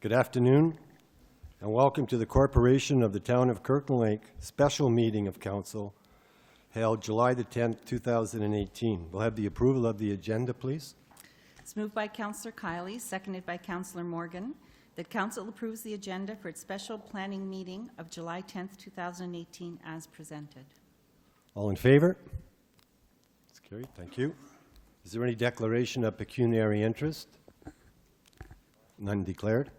Good afternoon, and welcome to the Corporation of the Town of Kirkland Lake special meeting of council held July the 10th, 2018. We'll have the approval of the agenda, please. It's moved by Councillor Kiley, seconded by Councillor Morgan, that council approves the agenda for its special planning meeting of July 10th, 2018 as presented. All in favor? It's carried. Thank you. Is there any declaration of pecuniary interest? None declared.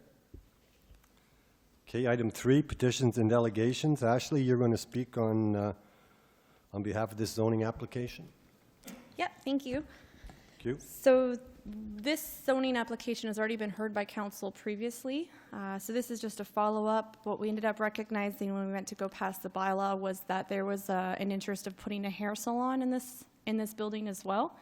Okay, item 3, petitions and delegations. Ashley, you're going to speak on behalf of this zoning application. Yeah, thank you. Thank you. So this zoning application has already been heard by council previously. So this is just a follow-up. What we ended up recognizing when we went to go past the bylaw was that there was an interest of putting a hair salon in this building as well.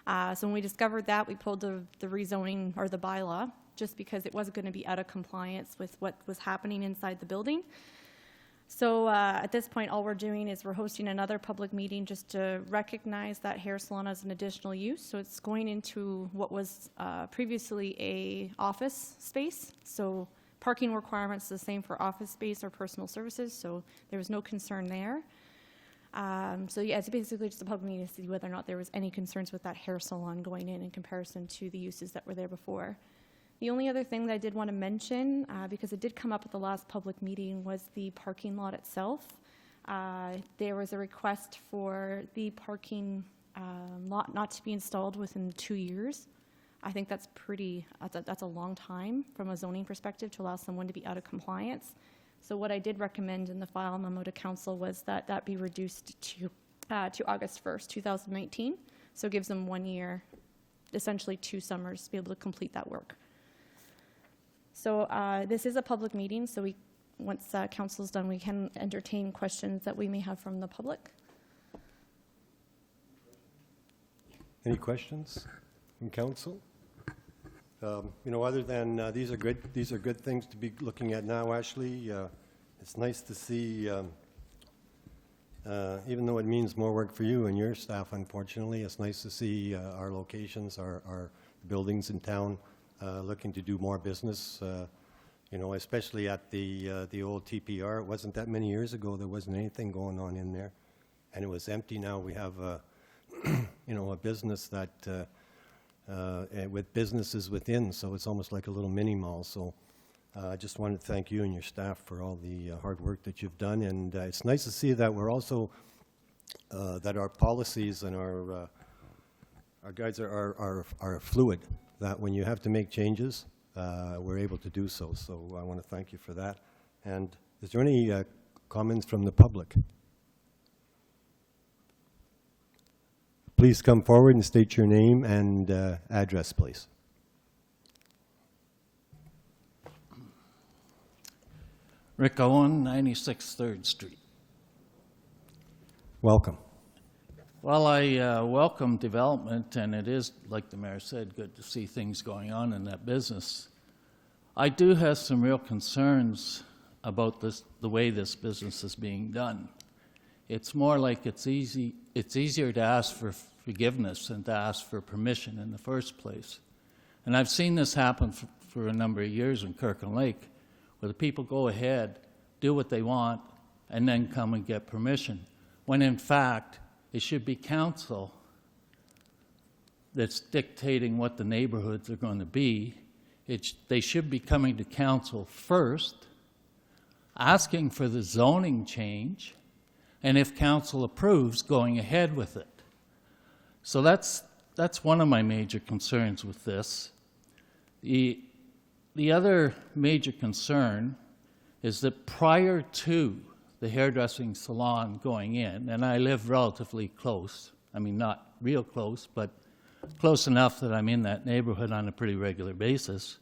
So when we discovered that, we pulled the rezoning or the bylaw, just because it wasn't going to be out of compliance with what was happening inside the building. So at this point, all we're doing is we're hosting another public meeting just to recognize that hair salon as an additional use. So it's going into what was previously a office space. So parking requirements the same for office space or personal services. So there was no concern there. So yeah, it's basically just a public meeting to see whether or not there was any concerns with that hair salon going in comparison to the uses that were there before. The only other thing that I did want to mention, because it did come up at the last public meeting, was the parking lot itself. There was a request for the parking lot not to be installed within 2 years. I think that's that's a long time from a zoning perspective to allow someone to be out of compliance. So what I did recommend in the file memo to council was that that be reduced to August 1st, 2019. So it gives them 1 year, essentially 2 summers, to be able to complete that work. So this is a public meeting, so once council's done, we can entertain questions that we may have from the public. Any questions from council? Other than these are good things to be looking at now, Ashley. It's nice to see, even though it means more work for you and your staff, unfortunately, it's nice to see our locations, our buildings in town looking to do more business. Especially at the old TPR. It wasn't that many years ago. There wasn't anything going on in there, and it was empty. Now we have a business that. With businesses within, so it's almost like a little mini mall. So I just wanted to thank you and your staff for all the hard work that you've done, and it's nice to see that we're also that our policies and our guides are fluid, that when you have to make changes, we're able to do so. So I want to thank you for that. And is there any comments from the public? Please come forward and state your name and address, please. Rick Owen, 96 3rd Street. Welcome. Well, I welcome development, and it is, like the mayor said, good to see things going on in that business. I do have some real concerns about the way this business is being done. It's more like it's easier to ask for forgiveness than to ask for permission in the first place. And I've seen this happen for a number of years in Kirkland Lake, where the people go ahead, do what they want, and then come and get permission, when in fact it should be council that's dictating what the neighborhoods are going to be. They should be coming to council first, asking for the zoning change, and if council approves, going ahead with it. So that's one of my major concerns with this. The other major concern is that prior to the hairdressing salon going in, and I live relatively close, I mean not real close, but close enough that I'm in that neighborhood on a pretty regular basis,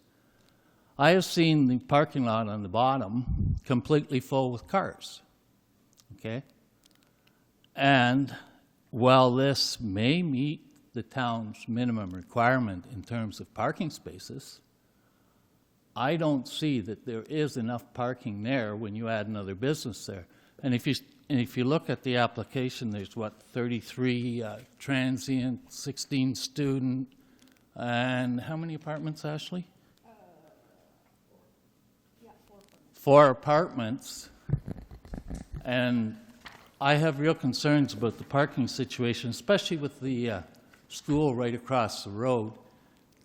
I have seen the parking lot on the bottom completely full with cars, okay? And while this may meet the town's minimum requirement in terms of parking spaces, I don't see that there is enough parking there when you add another business there. And if you look at the application, there's 33 transient, 16 student, and how many apartments, Ashley? 4 apartments, and I have real concerns about the parking situation, especially with the school right across the road.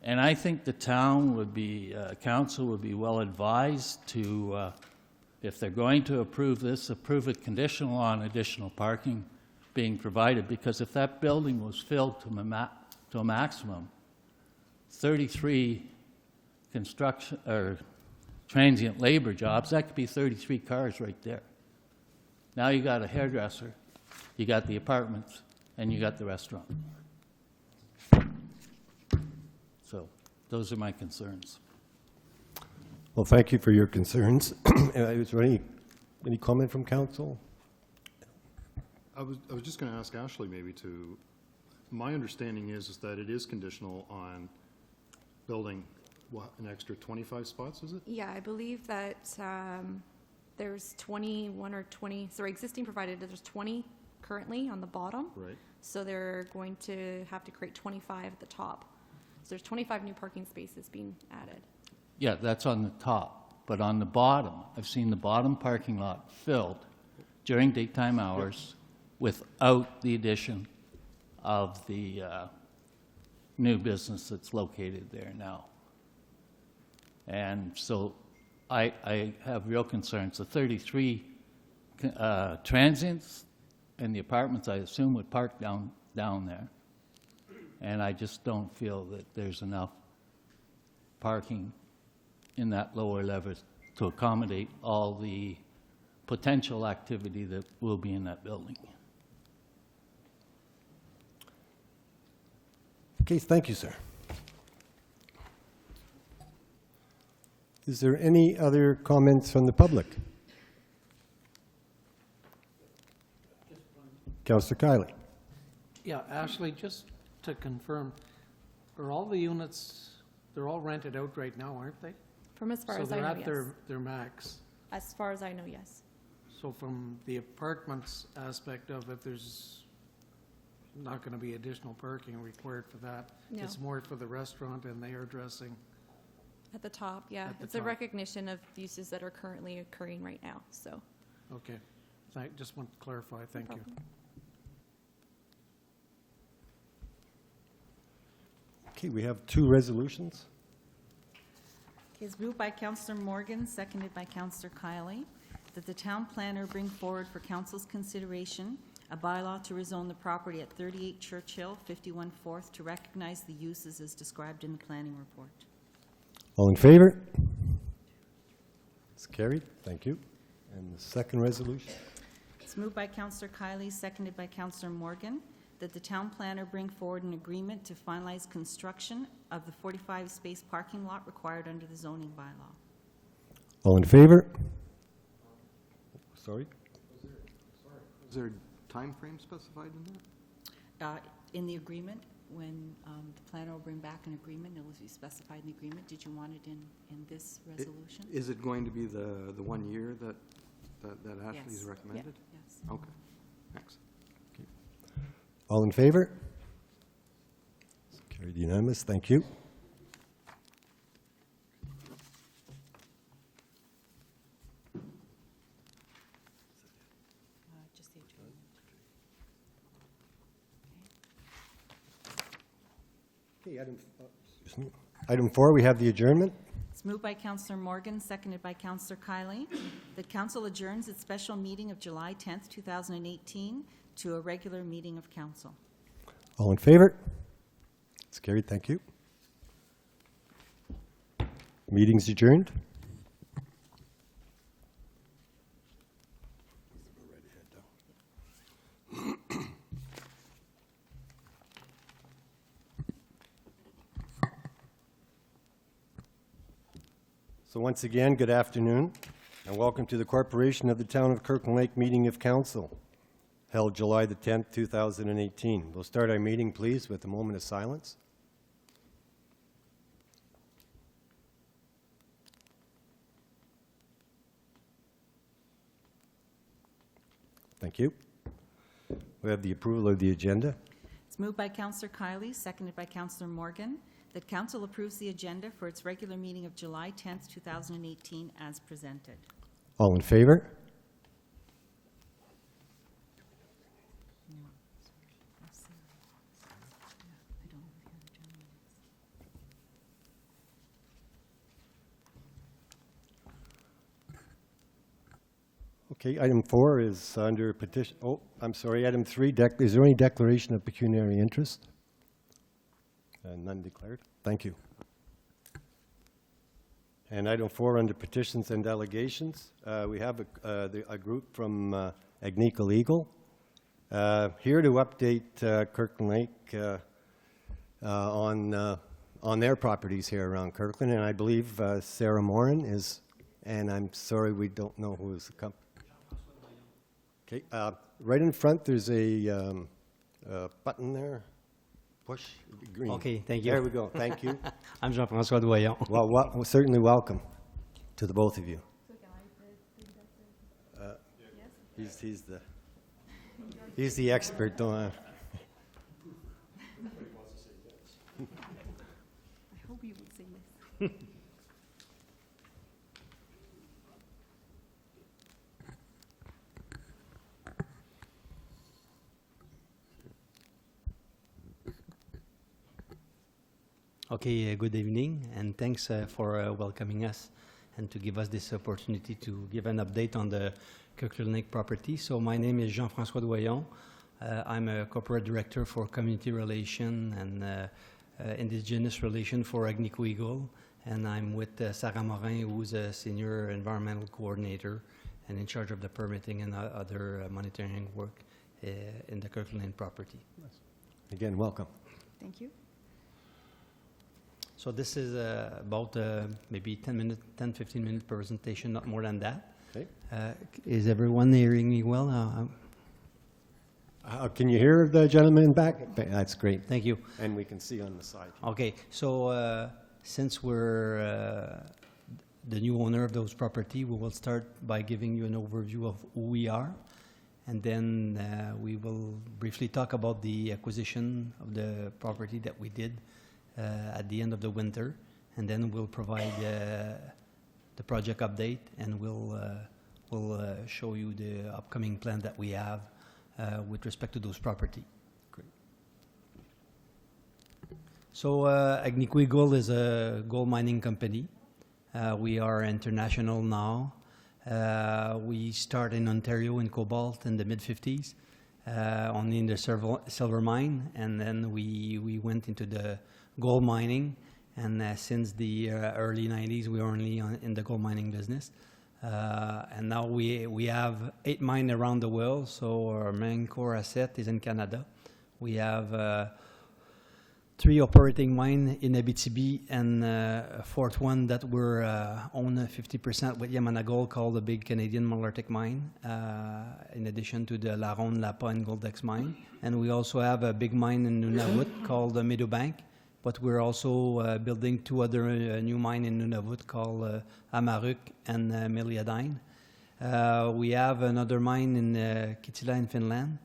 And I think the town would be, council would be well advised to, if they're going to approve this, approve it conditional on additional parking being provided, because if that building was filled to a maximum, 33 construction or transient labor jobs, that could be 33 cars right there. Now you got a hairdresser, you got the apartments, and you got the restaurant. So those are my concerns. Well, thank you for your concerns. Is there any comment from council? I was just going to ask Ashley maybe to, my understanding is that it is conditional on building, what, an extra 25 spots, is it? Yeah, I believe that there's 21 or 20, so existing provided, there's 20 currently on the bottom. Right. So they're going to have to create 25 at the top. So there's 25 new parking spaces being added. Yeah, that's on the top, but on the bottom, I've seen the bottom parking lot filled during daytime hours without the addition of the new business that's located there now. And so I have real concerns. The 33 transients and the apartments, I assume, would park down there. And I just don't feel that there's enough parking in that lower level to accommodate all the potential activity that will be in that building. Okay, thank you, sir. Is there any other comments from the public? Councillor Kiley. Yeah, Ashley, just to confirm, are all the units, they're all rented out right now, aren't they? From as far So as I they're know, at yes. their max. As far as I know, yes. So from the apartments aspect of it, there's not going to be additional parking required for that. No. It's more for the restaurant and they are addressing. At the top, yeah. At the It's a top. recognition of uses that are currently occurring right now, so. Okay, just want to clarify, thank you. problem. Okay, we have 2 resolutions. It's moved by Councillor Morgan, seconded by Councillor Kiley, that the town planner bring forward for council's consideration a bylaw to rezone the property at 38 Churchill, 51 Fourth, to recognize the uses as described in the planning report. All in favor? It's carried. Thank you. And the second resolution? It's moved by Councillor Kiley, seconded by Councillor Morgan, that the town planner bring forward an agreement to finalize construction of the 45-space parking lot required under the zoning bylaw. All in favor? Sorry? Is there a time frame specified in that? In the agreement, when the planner will bring back an agreement, it will be specified in the agreement. Did you want it in this resolution? Is it going to be the 1 year that Ashley's Yes. recommended? Yes. Okay, thanks. All in favor? It's carried unanimous. Thank you. Just the adjournment. Okay, item 4, we have the adjournment. It's moved by Councillor Morgan, seconded by Councillor Kiley, that council adjourns its special meeting of July 10th, 2018 to a regular meeting of council. All in favor? It's carried. Thank you. Meeting's adjourned. So once again, good afternoon, and welcome to the Corporation of the Town of Kirkland Lake Meeting of Council, held July the 10th, 2018. We'll start our meeting, please, with a moment of silence. Thank you. We have the approval of the agenda. It's moved by Councillor Kiley, seconded by Councillor Morgan, that council approves the agenda for its regular meeting of July 10th, 2018 as presented. All in favor? Okay, item 4 is under petition, oh, I'm sorry, item 3, is there any declaration of pecuniary interest? None declared. Thank you. And item 4, under petitions and delegations, we have a group from Agnico Legal here to update Kirkland Lake on their properties here around Kirkland, and I believe Sarah Morin is, and I'm sorry we don't know who is the company. Okay, right in front, there's a button there. Push, green. Okay, thank you. There we go, thank you. I'm Jean-François Doyon. Well, certainly welcome to the both of you. He's the expert, don't I? I hope you would say yes. Okay, good evening, and thanks for welcoming us and to give us this opportunity to give an update on the Kirkland Lake property. So my name is Jean-François Doyon. I'm a corporate director for community relation and indigenous relation for Agnico Eagle, and I'm with Sarah Morin, who's a senior environmental coordinator and in charge of the permitting and other monitoring work in the Kirkland Lake property. Again, welcome. Thank you. So this is about maybe 10-15 minute presentation, not more than that. Okay. Is everyone hearing me well? Can you hear the gentleman in back? That's great. Thank you. And we can see on the side. Okay, so since we're the new owner of those property, we will start by giving you an overview of who we are, and then we will briefly talk about the acquisition of the property that we did at the end of the winter, and then we'll provide the project update, and we'll show you the upcoming plan that we have with respect to those property. Great. So Agnico Eagle is a gold mining company. We are international now. We started in Ontario in cobalt in the mid-50s, only in the silver mine, and then we went into the gold mining, and since the early 90s, we are only in the gold mining business. And now we have 8 mines around the world, so our main core asset is in Canada. We have 3 operating mines in Abitibi, and a 4th one that we're own 50% with Yamana Gold, called the Big Canadian Malartic Mine, in addition to the La Ronde, Lapa, and Goldex mine. And we also have a big mine in Nunavut called the Meadowbank, but we're also building 2 other new mines in Nunavut called Amaruk and Meliadine. We have another mine in Kittilä in Finland,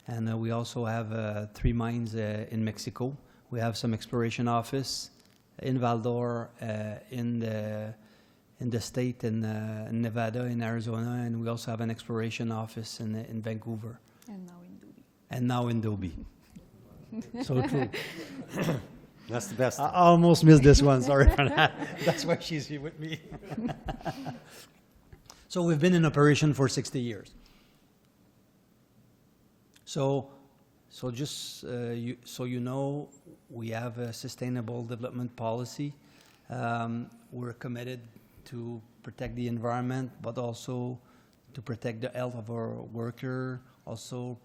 and we also have 3 mines in Mexico. We have some exploration office in Val-d'Or, in the state, in Nevada, in Arizona, and we also have an exploration office in Vancouver. And now in Duby. And now in Dobie. So true. That's the best. I almost missed this one, sorry for that. That's why she's here with me. So we've been in operation for 60 years. So just so you know, we have a sustainable development policy. We're committed to protect the environment, but also to protect the health of our worker, also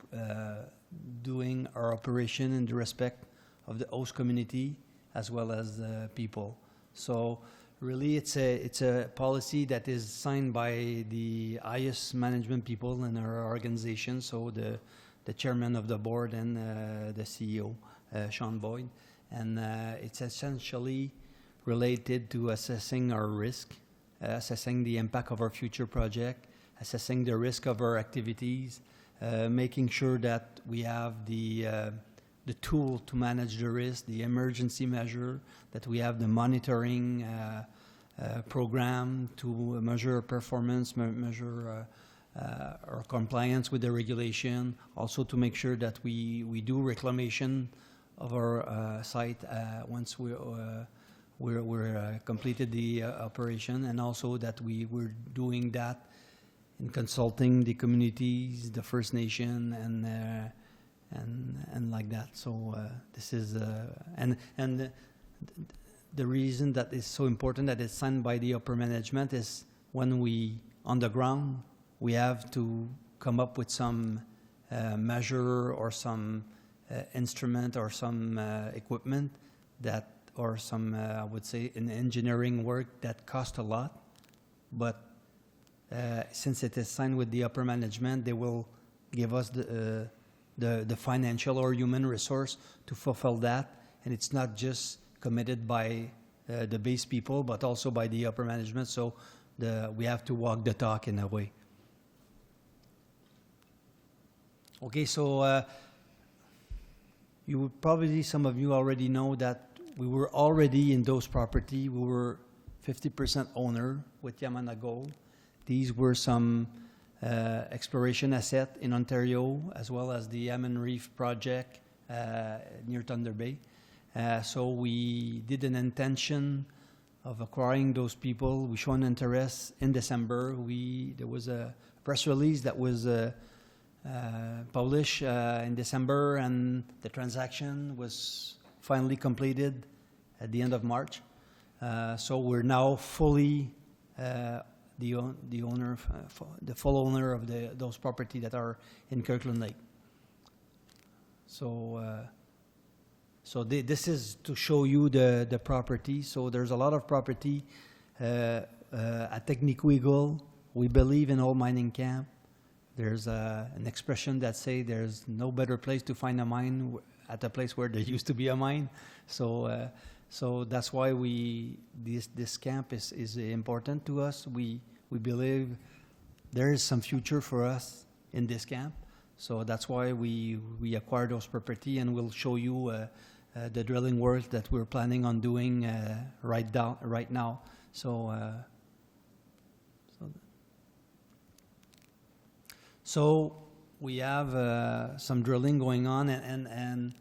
doing our operation in the respect of the host community as well as people. So really it's a policy that is signed by the highest management people in our organization, so the chairman of the board and the CEO, Sean Boyd. And it's essentially related to assessing our risk, assessing the impact of our future project, assessing the risk of our activities, making sure that we have the tool to manage the risk, the emergency measure, that we have the monitoring program to measure performance, measure our compliance with the regulation, also to make sure that we do reclamation of our site once we're completed the operation, and also that we're doing that in consulting the communities, the First Nation, and like that. So this is and the reason that is so important that it's signed by the upper management is when we on the ground we have to come up with some measure or some instrument or some equipment that or some I would say an engineering work that cost a lot, but since it is signed with the upper management, they will give us the financial or human resource to fulfill that, and it's not just committed by the base people, but also by the upper management. So we have to walk the talk in a way. Okay, so you would probably, some of you already know that we were already in those property. We were 50% owner with Yamana Gold. These were some exploration asset in Ontario, as well as the Yaman Reef project near Thunder Bay. So we did an intention of acquiring those people. We shown interest in December. There was a press release that was published in December, and the transaction was finally completed at the end of March. So we're now fully the owner, the full owner of those property that are in Kirkland Lake. So this is to show you the property. So there's a lot of property at Agnico. We believe in all mining camp. There's an expression that say there's no better place to find a mine at a place where there used to be a mine. So that's why this camp is important to us. We believe there is some future for us in this camp. So that's why we acquired those property, and we'll show you the drilling work that we're planning on doing right now. So we have some drilling going on, and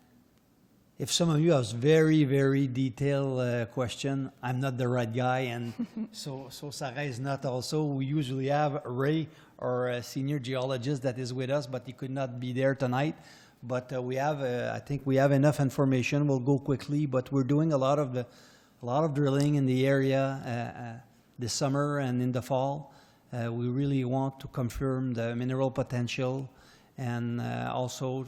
if some of you have very, very detailed question, I'm not the right guy, and so Sarah is not also. We usually have Ray, our senior geologist, that is with us, but he could not be there tonight. But we have, I think we have enough information. We'll go quickly, but we're doing a lot of drilling in the area this summer and in the fall. We really want to confirm the mineral potential, and also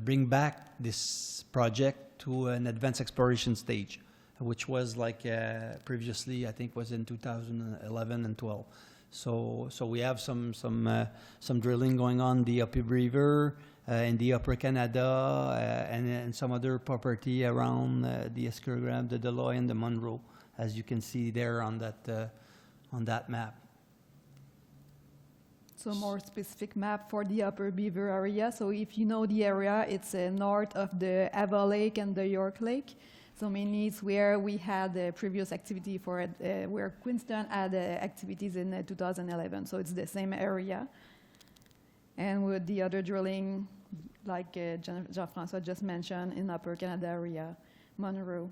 bring back this project to an advanced exploration stage, which was like previously, I think was in 2011 and 12. So we have some drilling going on the Upper Beaver, in the Upper Canada, and some other property around the Escurgram, the Deloy, and the Monroe, as you can see there on that map. So more specific map for the Upper Beaver area. So if you know the area, it's north of the Ava Lake and the York Lake. So mainly it's where we had the previous activity for where Queenston had activities in 2011. So it's the same area. And with the other drilling, like Jean-François just mentioned, in Upper Canada area, Monroe,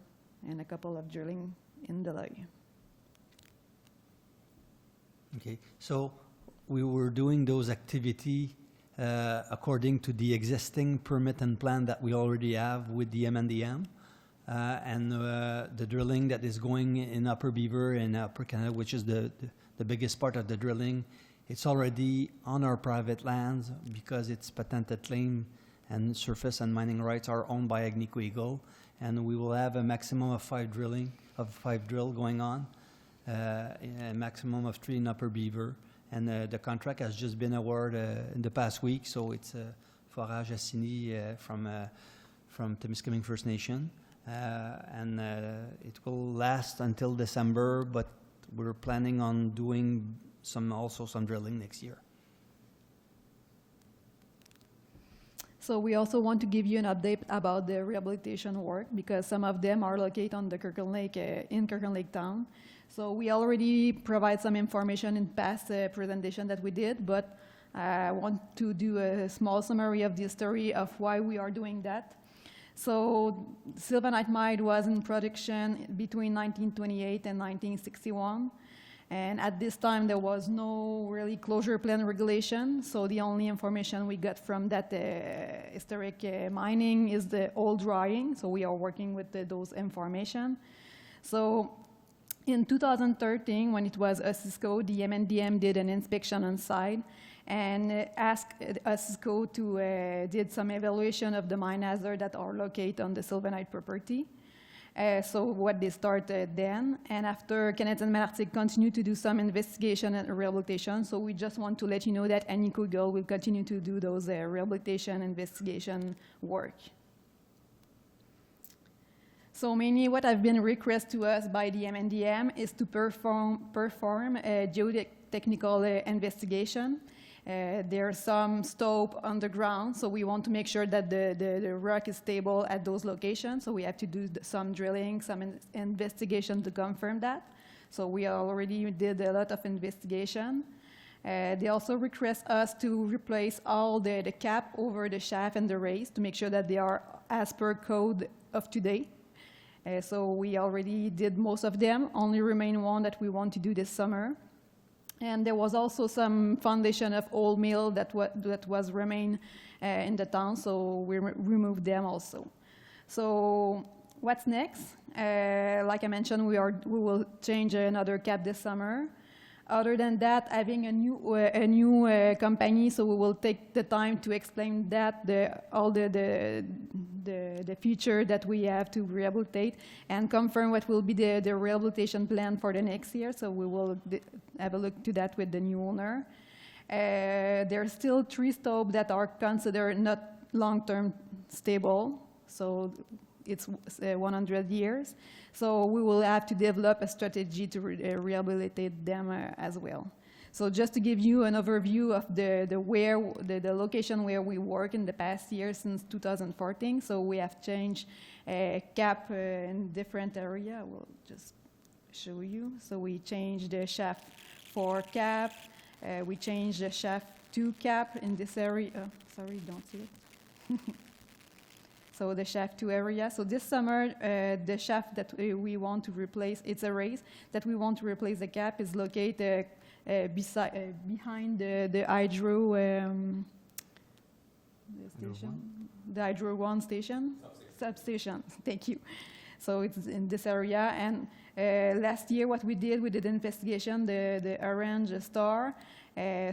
and a couple of drilling in Deloy. Okay, so we were doing those activity according to the existing permit and plan that we already have with the MNDM, and the drilling that is going in Upper Beaver and Upper Canada, which is the biggest part of the drilling. It's already on our private lands because it's patented claim, and surface and mining rights are owned by Agnico Eagle, and we will have a maximum of 5 drill going on, a maximum of 3 in Upper Beaver. And the contract has just been awarded in the past week, so it's Forage Assini from Temiskaming First Nation. And it will last until December, but we're planning on doing some drilling next year. So we also want to give you an update about the rehabilitation work because some of them are located on the Kirkland Lake, in Kirkland Lake Town. So we already provide some information in past presentation that we did, but I want to do a small summary of the story of why we are doing that. So Sylvanite mine was in production between 1928 and 1961. And at this time, there was no really closure plan regulation. So the only information we got from that historic mining is the old drawing. So we are working with those information. So in 2013, when it was Osisko, the MNDM did an inspection on site and asked Osisko to did some evaluation of the mine hazard that are located on the Sylvanite property. So what they started then, and after Kenneth and Malartic continued to do some investigation and rehabilitation, so we just want to let you know that Agnico Eagle will continue to do those rehabilitation investigation work. So mainly what have been requested to us by the MNDM is to perform a geotechnical investigation. There's some stope underground, so we want to make sure that the rock is stable at those locations. So we have to do some drilling, some investigation to confirm that. So we already did a lot of investigation. They also request us to replace all the cap over the shaft and the raise to make sure that they are as per code of today. So we already did most of them, only remain one that we want to do this summer. And there was also some foundation of old mill that was remain in the town, so we removed them also. So what's next? Like I mentioned, we will change another cap this summer. Other than that, having a new company, so we will take the time to explain that all the feature that we have to rehabilitate and confirm what will be the rehabilitation plan for the next year. So we will have a look to that with the new owner. There are still 3 stopes that are considered not long-term stable. So it's 100 years. So we will have to develop a strategy to rehabilitate them as well. So just to give you an overview of the location where we work in the past year since 2014. So we have changed cap in different area. I will just show you. So we changed the shaft 4 cap. We changed the shaft 2 cap in this area. Sorry, don't see it. So the shaft 2 area. So this summer, the shaft that we want to replace, it's a raise, that we want to replace the cap is located behind the hydro the Hydro 1 station? Substation, thank you. So it's in this area. And last year what we did investigation, the orange star.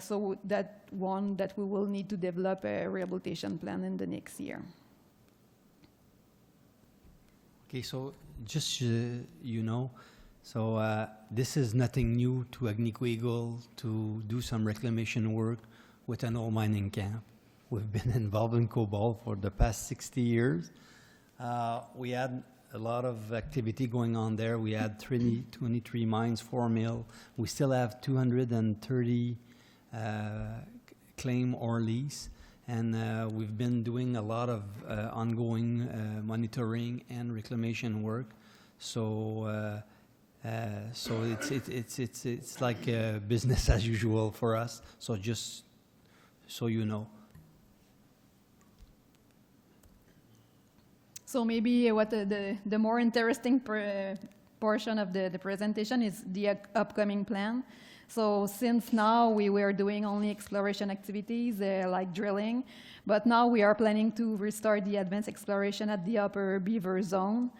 So that one that we will need to develop a rehabilitation plan in the next year. Okay, so just you know, so this is nothing new to Agnico Eagle to do some reclamation work with an old mining camp. We've been involved in cobalt for the past 60 years. We had a lot of activity going on there. We had 23 mines, 4 mill. We still have 230 claim or lease. And we've been doing a lot of ongoing monitoring and reclamation work. So, it's like business as usual for us. So just so you know. So maybe what the more interesting portion of the presentation is the upcoming plan. So since now we were doing only exploration activities like drilling, but now we are planning to restart the advanced exploration at the Upper Beaver Zone.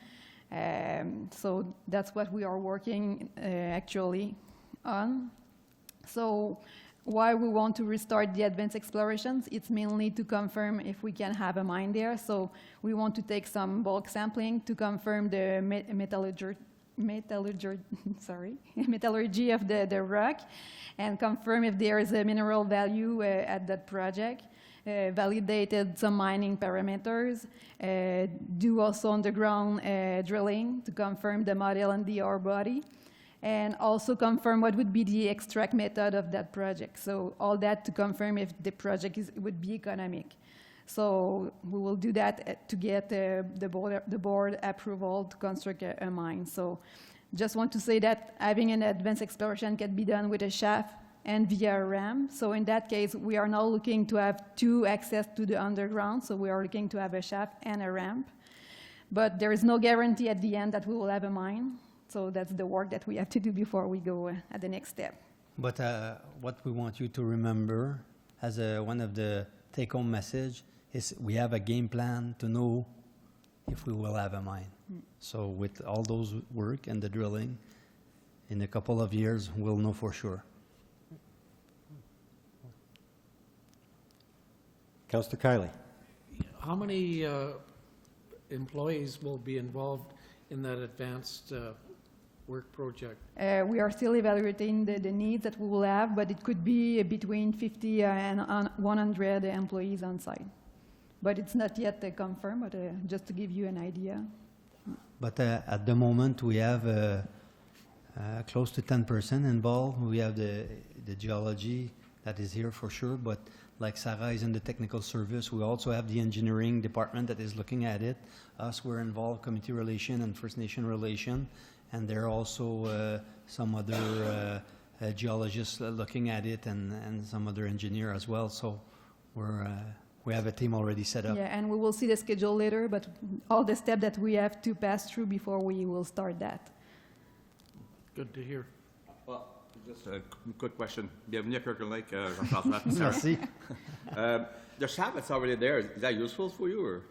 So that's what we are working actually on. So why we want to restart the advanced explorations, it's mainly to confirm if we can have a mine there. So we want to take some bulk sampling to confirm the metallurgy of the rock and confirm if there is a mineral value at that project, validated some mining parameters, do also underground drilling to confirm the model and the ore body, and also confirm what would be the extract method of that project. So all that to confirm if the project would be economic. So we will do that to get the board approval to construct a mine. So just want to say that having an advanced exploration can be done with a shaft and via a ramp. So in that case, we are now looking to have two access to the underground. So we are looking to have a shaft and a ramp. But there is no guarantee at the end that we will have a mine. So that's the work that we have to do before we go at the next step. But what we want you to remember as one of the take-home message is we have a game plan to know if we will have a mine. So with all those work and the drilling, in a couple of years, we'll know for sure. Councillor Kiley. How many employees will be involved in that advanced work project? We are still evaluating the needs that we will have, but it could be between 50 and 100 employees on site. But it's not yet confirmed, but just to give you an idea. But at the moment, we have close to 10% involved. We have the geology that is here for sure, but like Sarah is in the technical service, we also have the engineering department that is looking at it. Us, we're involved community relation and First Nation relation, and there are also some other geologists looking at it and some other engineer as well. So we have a team already set up. Yeah, and we will see the schedule later, but all the steps that we have to pass through before we will start that. Good to hear. Well, just a quick question. Bienvenue à Kirkland Lake, Jean-François. Merci. The shaft that's already there, is that useful for you? Or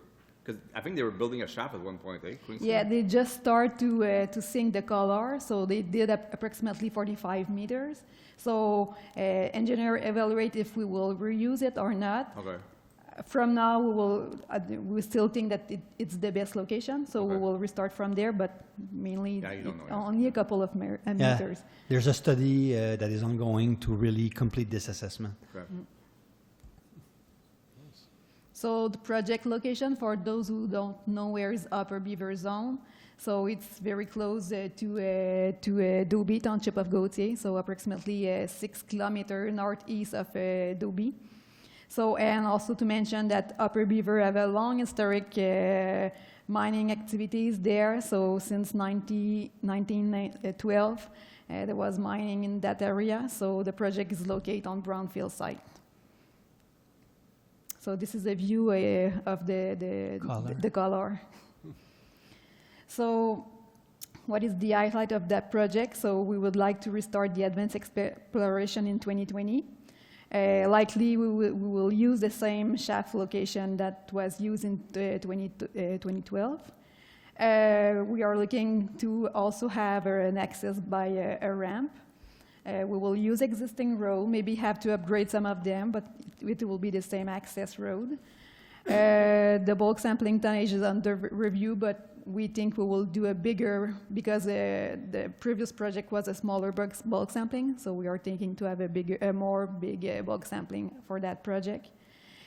because I think they were building a shaft at one point, eh? Queensland? Yeah, they just start to sink the color, so they did approximately 45 meters. So engineer evaluate if we will reuse it or not. Okay. From now, we still think that it's the best location, so we Okay. will restart from there, but mainly Yeah, you don't know yet. only a couple of meters. There's a study that is ongoing to really complete this assessment. Okay. So the project location, for those who don't know where is Upper Beaver Zone, so it's very close to Dobie, Township of Gautier, so approximately 6 kilometers northeast of Dobie. So, and also to mention that Upper Beaver have a long historic mining activities there. So since 1912, there was mining in that area. So the project is located on brownfield site. So this is a view of the color. So what is the highlight of that project? So we would like to restart the advanced exploration in 2020. Likely we will use the same shaft location that was used in 2012. We are looking to also have an access by a ramp. We will use existing road, maybe have to upgrade some of them, but it will be the same access road. The bulk sampling tonnage is under review, but we think we will do a bigger, because the previous project was a smaller bulk sampling, so we are thinking to have a more big bulk sampling for that project.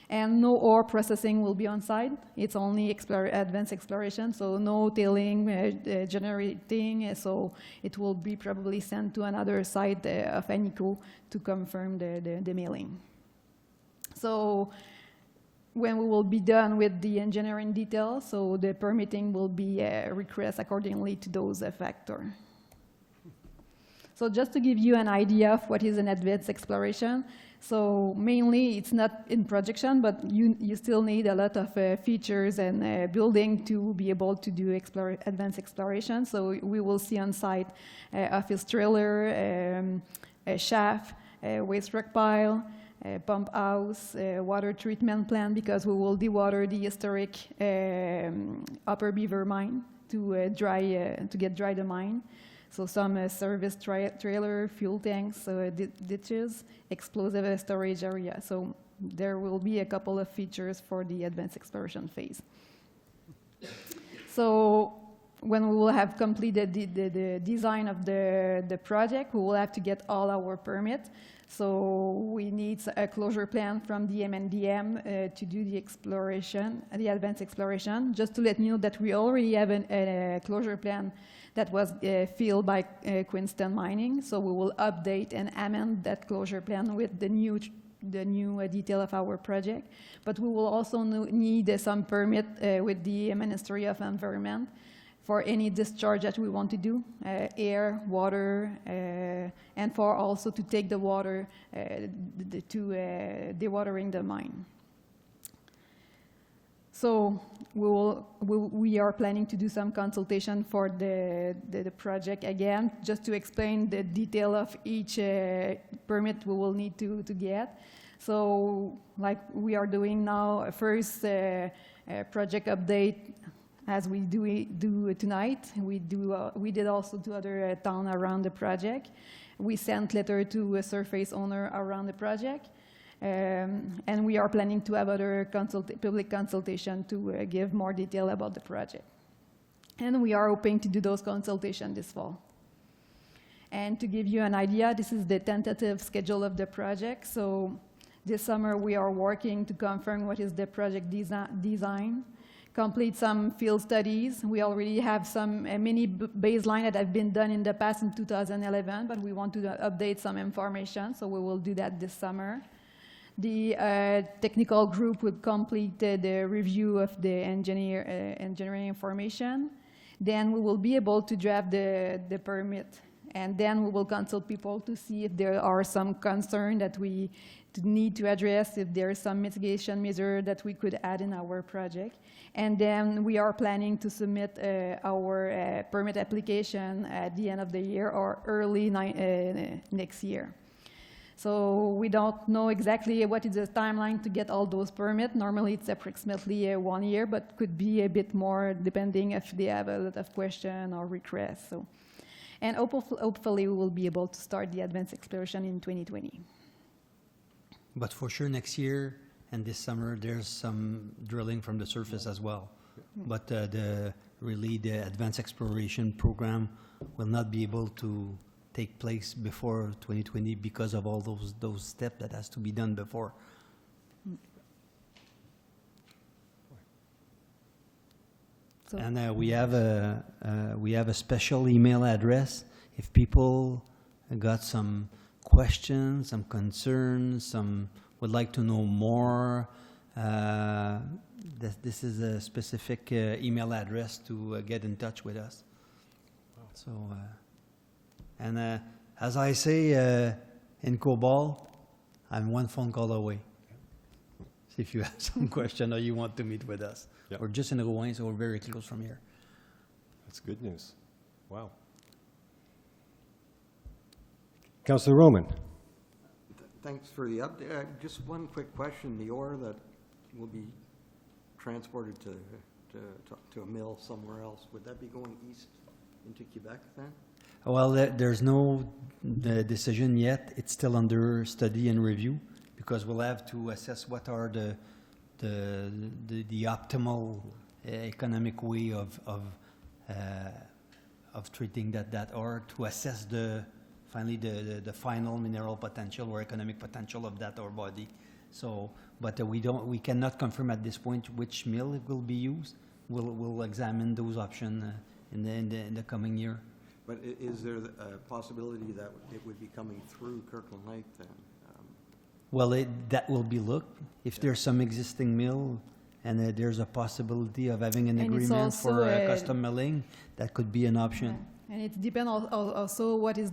And no ore processing will be on site. It's only advanced exploration, so no tailing, generating, so it will be probably sent to another site of ANICO to confirm the milling. So when we will be done with the engineering details, so the permitting will be requested accordingly to those factors. So just to give you an idea of what is an advanced exploration, so mainly it's not in projection, but you still need a lot of features and building to be able to do advanced exploration. So we will see on site office trailer, a shaft, waste rock pile, pump house, water treatment plant, because we will dewater the historic Upper Beaver mine to get dry the mine. So some service trailer, fuel tanks, ditches, explosive storage area. So there will be a couple of features for the advanced exploration phase. So when we will have completed the design of the project, we will have to get all our permits. So we need a closure plan from the MNDM to do the exploration, the advanced exploration. Just to let you know that we already have a closure plan that was filled by Queenston Mining. So we will update and amend that closure plan with the new the new detail of our project. But we will also need some permit with the Ministry of Environment for any discharge that we want to do, air, water, and for also to take the water to dewatering the mine. So we are planning to do some consultation for the project again, just to explain the detail of each permit we will need to get. So like we are doing now, a first project update as we do tonight. We did also to other town around the project. We sent letter to a surface owner around the project. And we are planning to have other public consultation to give more detail about the project. And we are hoping to do those consultations this fall. And to give you an idea, this is the tentative schedule of the project. So this summer we are working to confirm what is the project design, complete some field studies. We already have some mini baseline that have been done in the past in 2011, but we want to update some information, so we will do that this summer. The technical group will complete the review of the engineering information. Then we will be able to draft the permit. And then we will consult people to see if there are some concerns that we need to address, if there is some mitigation measure that we could add in our project. And then we are planning to submit our permit application at the end of the year or early next year. So we don't know exactly what is the timeline to get all those permits. Normally it's approximately 1 year, but could be a bit more depending if they have a lot of questions or requests. So, and hopefully we will be able to start the advanced exploration in 2020. But for sure next year and this summer, there's some drilling from the surface as well. But the advanced exploration program will not be able to take place before 2020 because of all those steps that has to be done before. So And we have a special email address if people got some questions, some concerns, would like to know more. This is a specific email address to get in touch with us. So. And as I say in Cobalt, I'm one phone call away. See if you have some question or you want to meet with us. Yep. We're just in Rouen, so we're very close from here. That's good news. Wow. Councillor Roman. Thanks for the update. Just one quick question. The ore that will be transported to a mill somewhere else, would that be going east into Quebec then? Well, there's no decision yet. It's still under study and review because we'll have to assess what are the optimal economic way of treating that ore to assess finally the final mineral potential or economic potential of that ore body. So, but we cannot confirm at this point which mill it will be used. We'll examine those options in the coming year. But is there a possibility that it would be coming through Kirkland Lake then? Well, that will be looked. If there's some existing mill and there's a possibility of having an And it's agreement for also, custom milling, that could be an option. And it depends also what is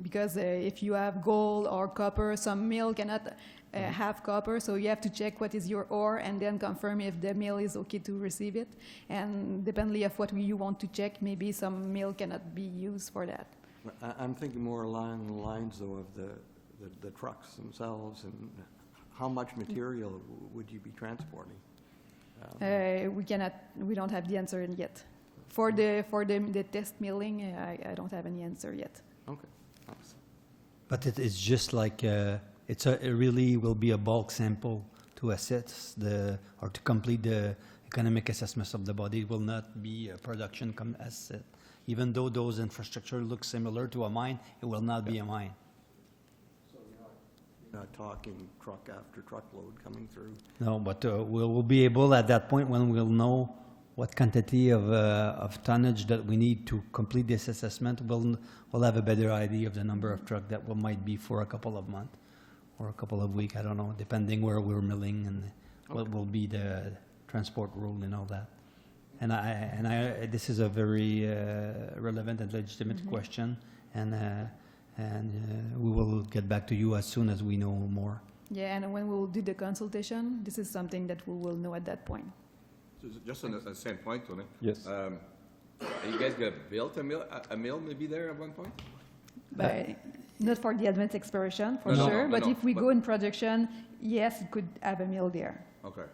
because if you have gold or copper, some mill cannot have copper, so you have to check what is your ore and then confirm if the mill is okay to receive it. And depending of what you want to check, maybe some mill cannot be used for that. I'm thinking more along the lines though of the trucks themselves and how much material would you be transporting? We don't have the answer yet. For the test milling, I don't have any answer yet. Okay, thanks. But it's just like it really will be a bulk sample to assess or to complete the economic assessments of the body. It will not be a production asset. Even though those infrastructure look similar to a mine, it will not be a mine. So you're not talking truck after truckload coming through? No, but we'll be able at that point when we'll know what quantity of tonnage that we need to complete this assessment, we'll have a better idea of the number of trucks that might be for a couple of months. or a couple of weeks, I don't know, depending where we're milling and what will be the transport rule and all that. And this is a very relevant and legitimate question, and we will get back to you as soon as we know more. Yeah, and when we will do the consultation, this is something that we will know at that point. Just on the same point, Tony. Yes. Are you guys gonna build a mill maybe there at one point? But not for the advanced exploration, for No, no, sure, no, but no, if we but- go in production, yes, it could have a mill there. Okay,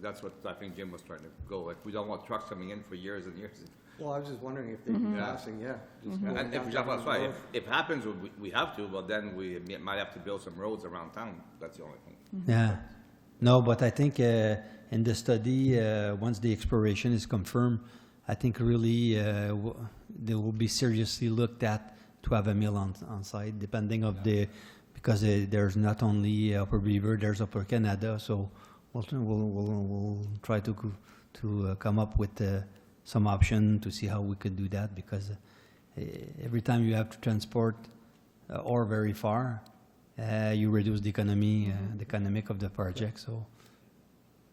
that's what I think Jim was trying to go, like, we don't want trucks coming in for years and years. Well, I was just wondering if they'd be passing, yeah. just going And down if, that's the why, road. if it happens, we have to, but then we might have to build some roads around town, that's the only thing. Yeah. No, but I think in the study, once the exploration is confirmed, I think really they will be seriously looked at to have a mill on site, depending of because there's not only Upper Beaver, there's Upper Canada, so we'll try to come up with some option to see how we could do that, because every time you have to transport ore very far, you reduce the economic of the project, so.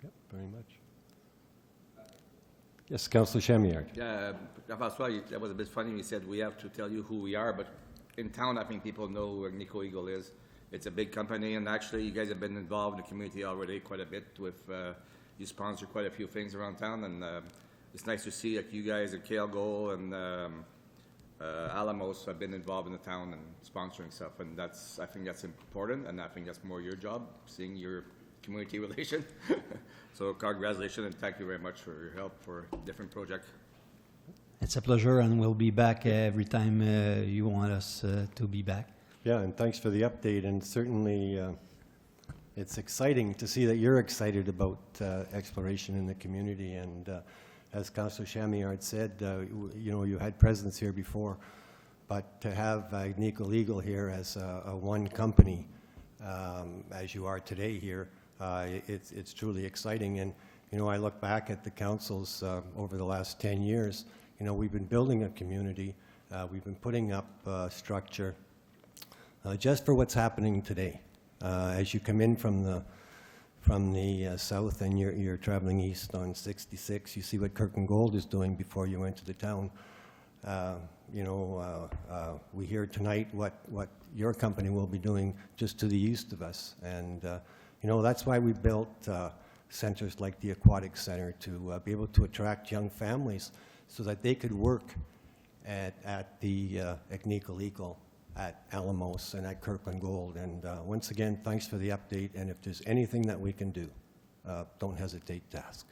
Yep, very much. Yes, Councillor Chamiard. Yeah, François, that was a bit funny, he said we have to tell you who we are, but in town, I think people know where Nico Eagle is. It's a big company, and actually, you guys have been involved in the community already quite a bit with, you sponsor quite a few things around town, and it's nice to see like you guys at Kale Goal and Alamos have been involved in the town and sponsoring stuff, and I think that's important, and I think that's more your job, seeing your community relation. So congratulations, and thank you very much for your help for different projects. It's a pleasure, and we'll be back every time you want us to be back. Yeah, and thanks for the update, and certainly it's exciting to see that you're excited about exploration in the community, and as Councillor Chamiard said, you had presence here before, but to have Nico Eagle here as a one company, as you are today here, it's truly exciting. And I look back at the councils over the last 10 years. We've been building a community. We've been putting up structure just for what's happening today. As you come in from the south and you're traveling east on 66, you see what Kirk and Gold is doing before you enter the town. We hear tonight what your company will be doing just to the east of us. And, that's why we built centers like the Aquatic Center to be able to attract young families so that they could work at the Agnico Eagle, at Alamos, and at Kirkland Gold. And once again, thanks for the update. And if there's anything that we can do, don't hesitate to ask.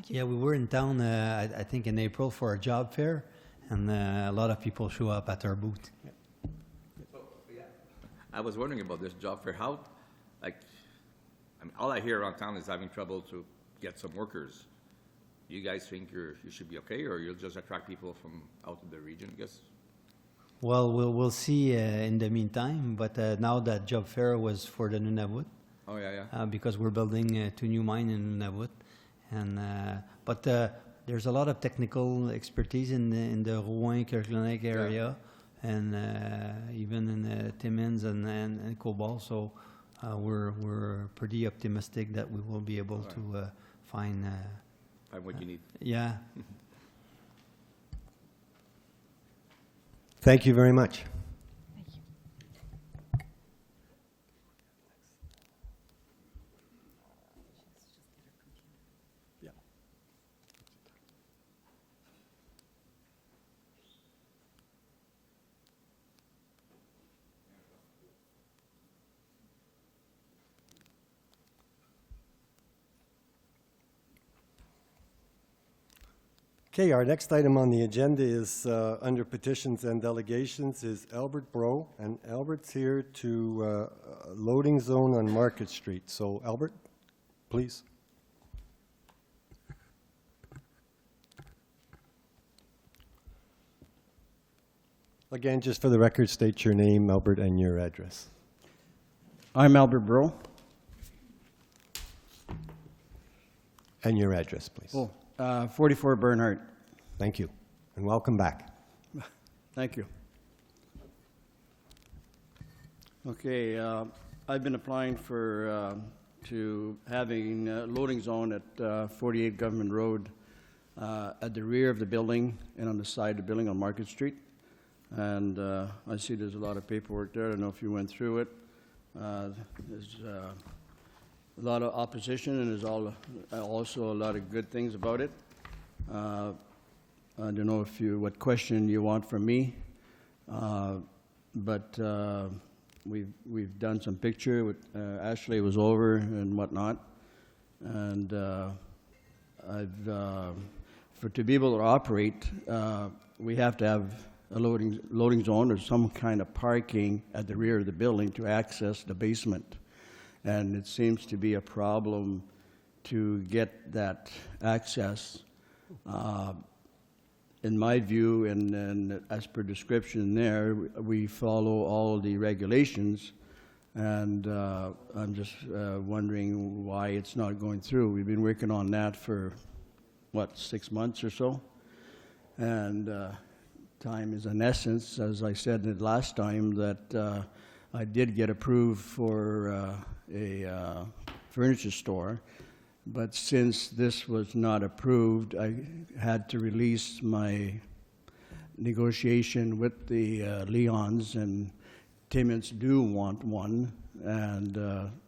Yeah, we were in town, I think in April for a job fair, and a lot of people show up at our booth. I was wondering about this job fair, how, all I hear around town is having trouble to get some workers. You guys think you should be okay, or you'll just attract people from out of the region, I guess? Well, we'll see in the meantime, but now that job fair was for the Nunavut, Oh, yeah. because we're building 2 new mines in Nunavut, and but there's a lot of technical expertise in the Rouen-Kirkland Lake area, and even in Timmins and Cobalt. So we're pretty optimistic that we will be able to find. Find what you need. Yeah. Thank you very much. Okay, our next item on the agenda is under petitions and delegations is Albert Bro, and Albert's here to loading zone on Market Street. So Albert, please. Again, just for the record, state your name, Albert, and your address. I'm Albert Bro. And your address, please. 44 Bernhardt. Thank you, and welcome back. Thank you. Okay, I've been applying for, to having a loading zone at 48 Government Road at the rear of the building and on the side of the building on Market Street. And I see there's a lot of paperwork there. I don't know if you went through it. There's a lot of opposition, and there's also a lot of good things about it. I don't know if what question you want from me, but we've done some picture with Ashley was over and whatnot, and to be able to operate, we have to have a loading zone or some kind of parking at the rear of the building to access the basement, and it seems to be a problem to get that access. In my view, and as per description there, we follow all the regulations, and I'm just wondering why it's not going through. We've been working on that for, what, 6 months or so? And time is an essence. As I said the last time, that I did get approved for a furniture store. But since this was not approved, I had to release my negotiation with the Leons, and Timmins do want one, and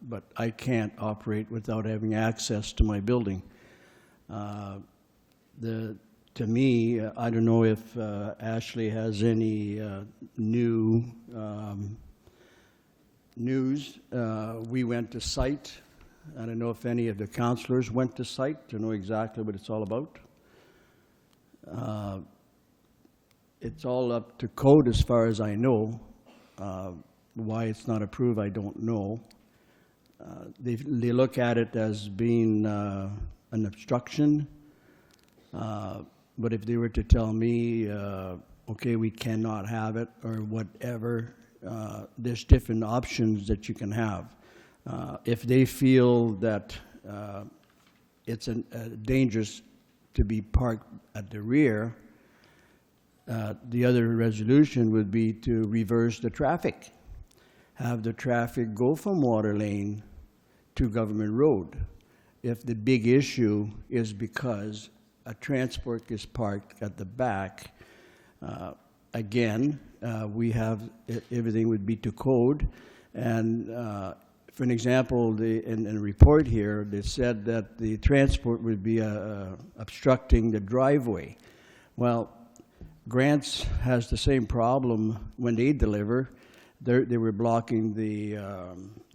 but I can't operate without having access to my building. To me, I don't know if Ashley has any new news. We went to site. I don't know if any of the councillors went to site to know exactly what it's all about. It's all up to code as far as I know. Why it's not approved, I don't know. They look at it as being an obstruction. But if they were to tell me, okay, we cannot have it or whatever, there's different options that you can have. If they feel that it's dangerous to be parked at the rear, the other resolution would be to reverse the traffic. Have the traffic go from Water Lane to Government Road. If the big issue is because a transport is parked at the back, again, we have, everything would be to code. And for an example, in a report here, they said that the transport would be obstructing the driveway. Well, Grants has the same problem when they deliver. They were blocking the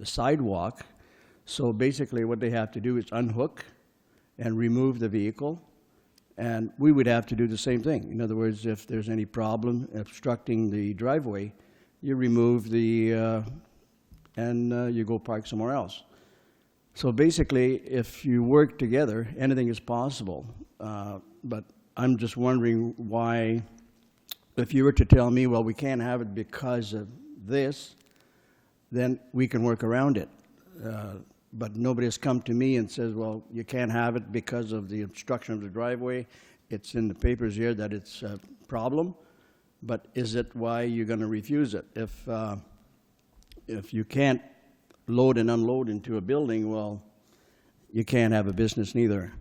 sidewalk. So basically what they have to do is unhook and remove the vehicle. And we would have to do the same thing. In other words, if there's any problem obstructing the driveway, you remove the and you go park somewhere else. So basically, if you work together, anything is possible. But I'm just wondering why, if you were to tell me, well, we can't have it because of this, then we can work around it. But nobody has come to me and says, well, you can't have it because of the obstruction of the driveway. It's in the papers here that it's a problem, but is it why you're going to refuse it? If you can't load and unload into a building, well, you can't have a business neither.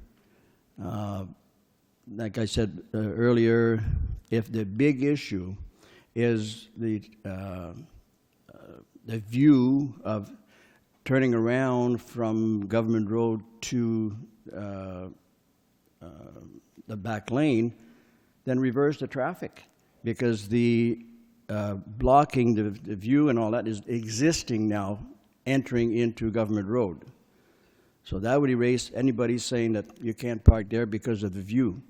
Like I said earlier, if the big issue is the view of turning around from Government Road to the back lane, then reverse the traffic, because the blocking the view and all that is existing now, entering into Government Road. So that would erase anybody saying that you can't park there because of the view,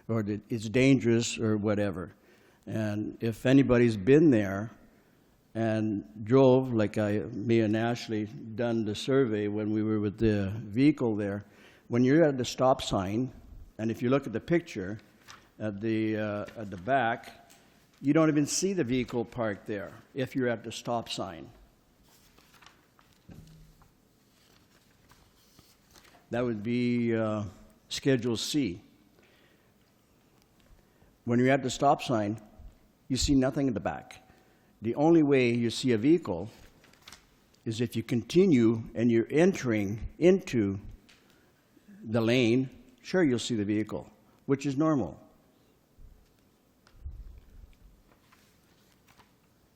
or that it's dangerous or whatever. And if anybody's been there and drove, like me and Ashley done the survey when we were with the vehicle there, when you're at the stop sign, and if you look at the picture at the back, you don't even see the vehicle parked there if you're at the stop sign. That would be Schedule C. When you're at the stop sign, you see nothing in the back. The only way you see a vehicle is if you continue and you're entering into the lane, sure, you'll see the vehicle, which is normal.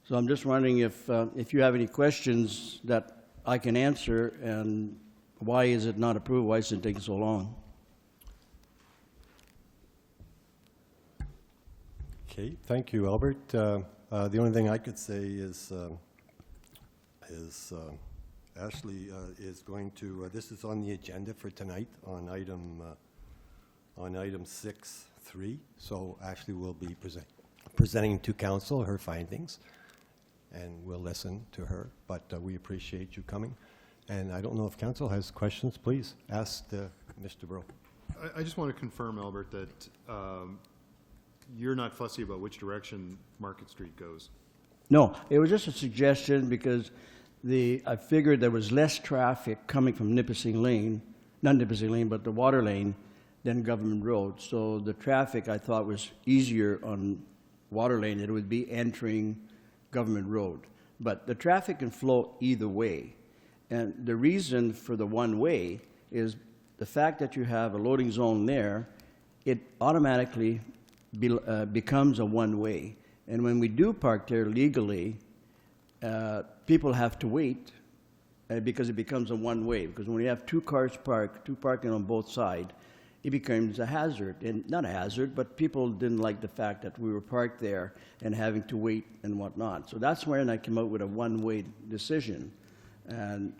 So I'm just wondering if you have any questions that I can answer, and why is it not approved? Why is it taking so long? Okay, thank you, Albert. The only thing I could say is Ashley is going to, this is on the agenda for tonight on item 6.3. So Ashley will be presenting to council her findings, and we'll listen to her. But we appreciate you coming. And I don't know if council has questions. Please ask Mr. Bro. I just want to confirm, Albert, that you're not fussy about which direction Market Street goes. No, it was just a suggestion because I figured there was less traffic coming from Nipissing Lane, not Nipissing Lane, but the water lane, than Government Road. So the traffic, I thought, was easier on water lane. It would be entering Government Road. But the traffic can flow either way. And the reason for the one-way is the fact that you have a loading zone there, it automatically becomes a one-way. And when we do park there legally, people have to wait because it becomes a one-way. Because when you have two cars parked, two parking on both sides, it becomes a hazard. And not a hazard, but people didn't like the fact that we were parked there and having to wait and whatnot. So that's when I came out with a one-way decision.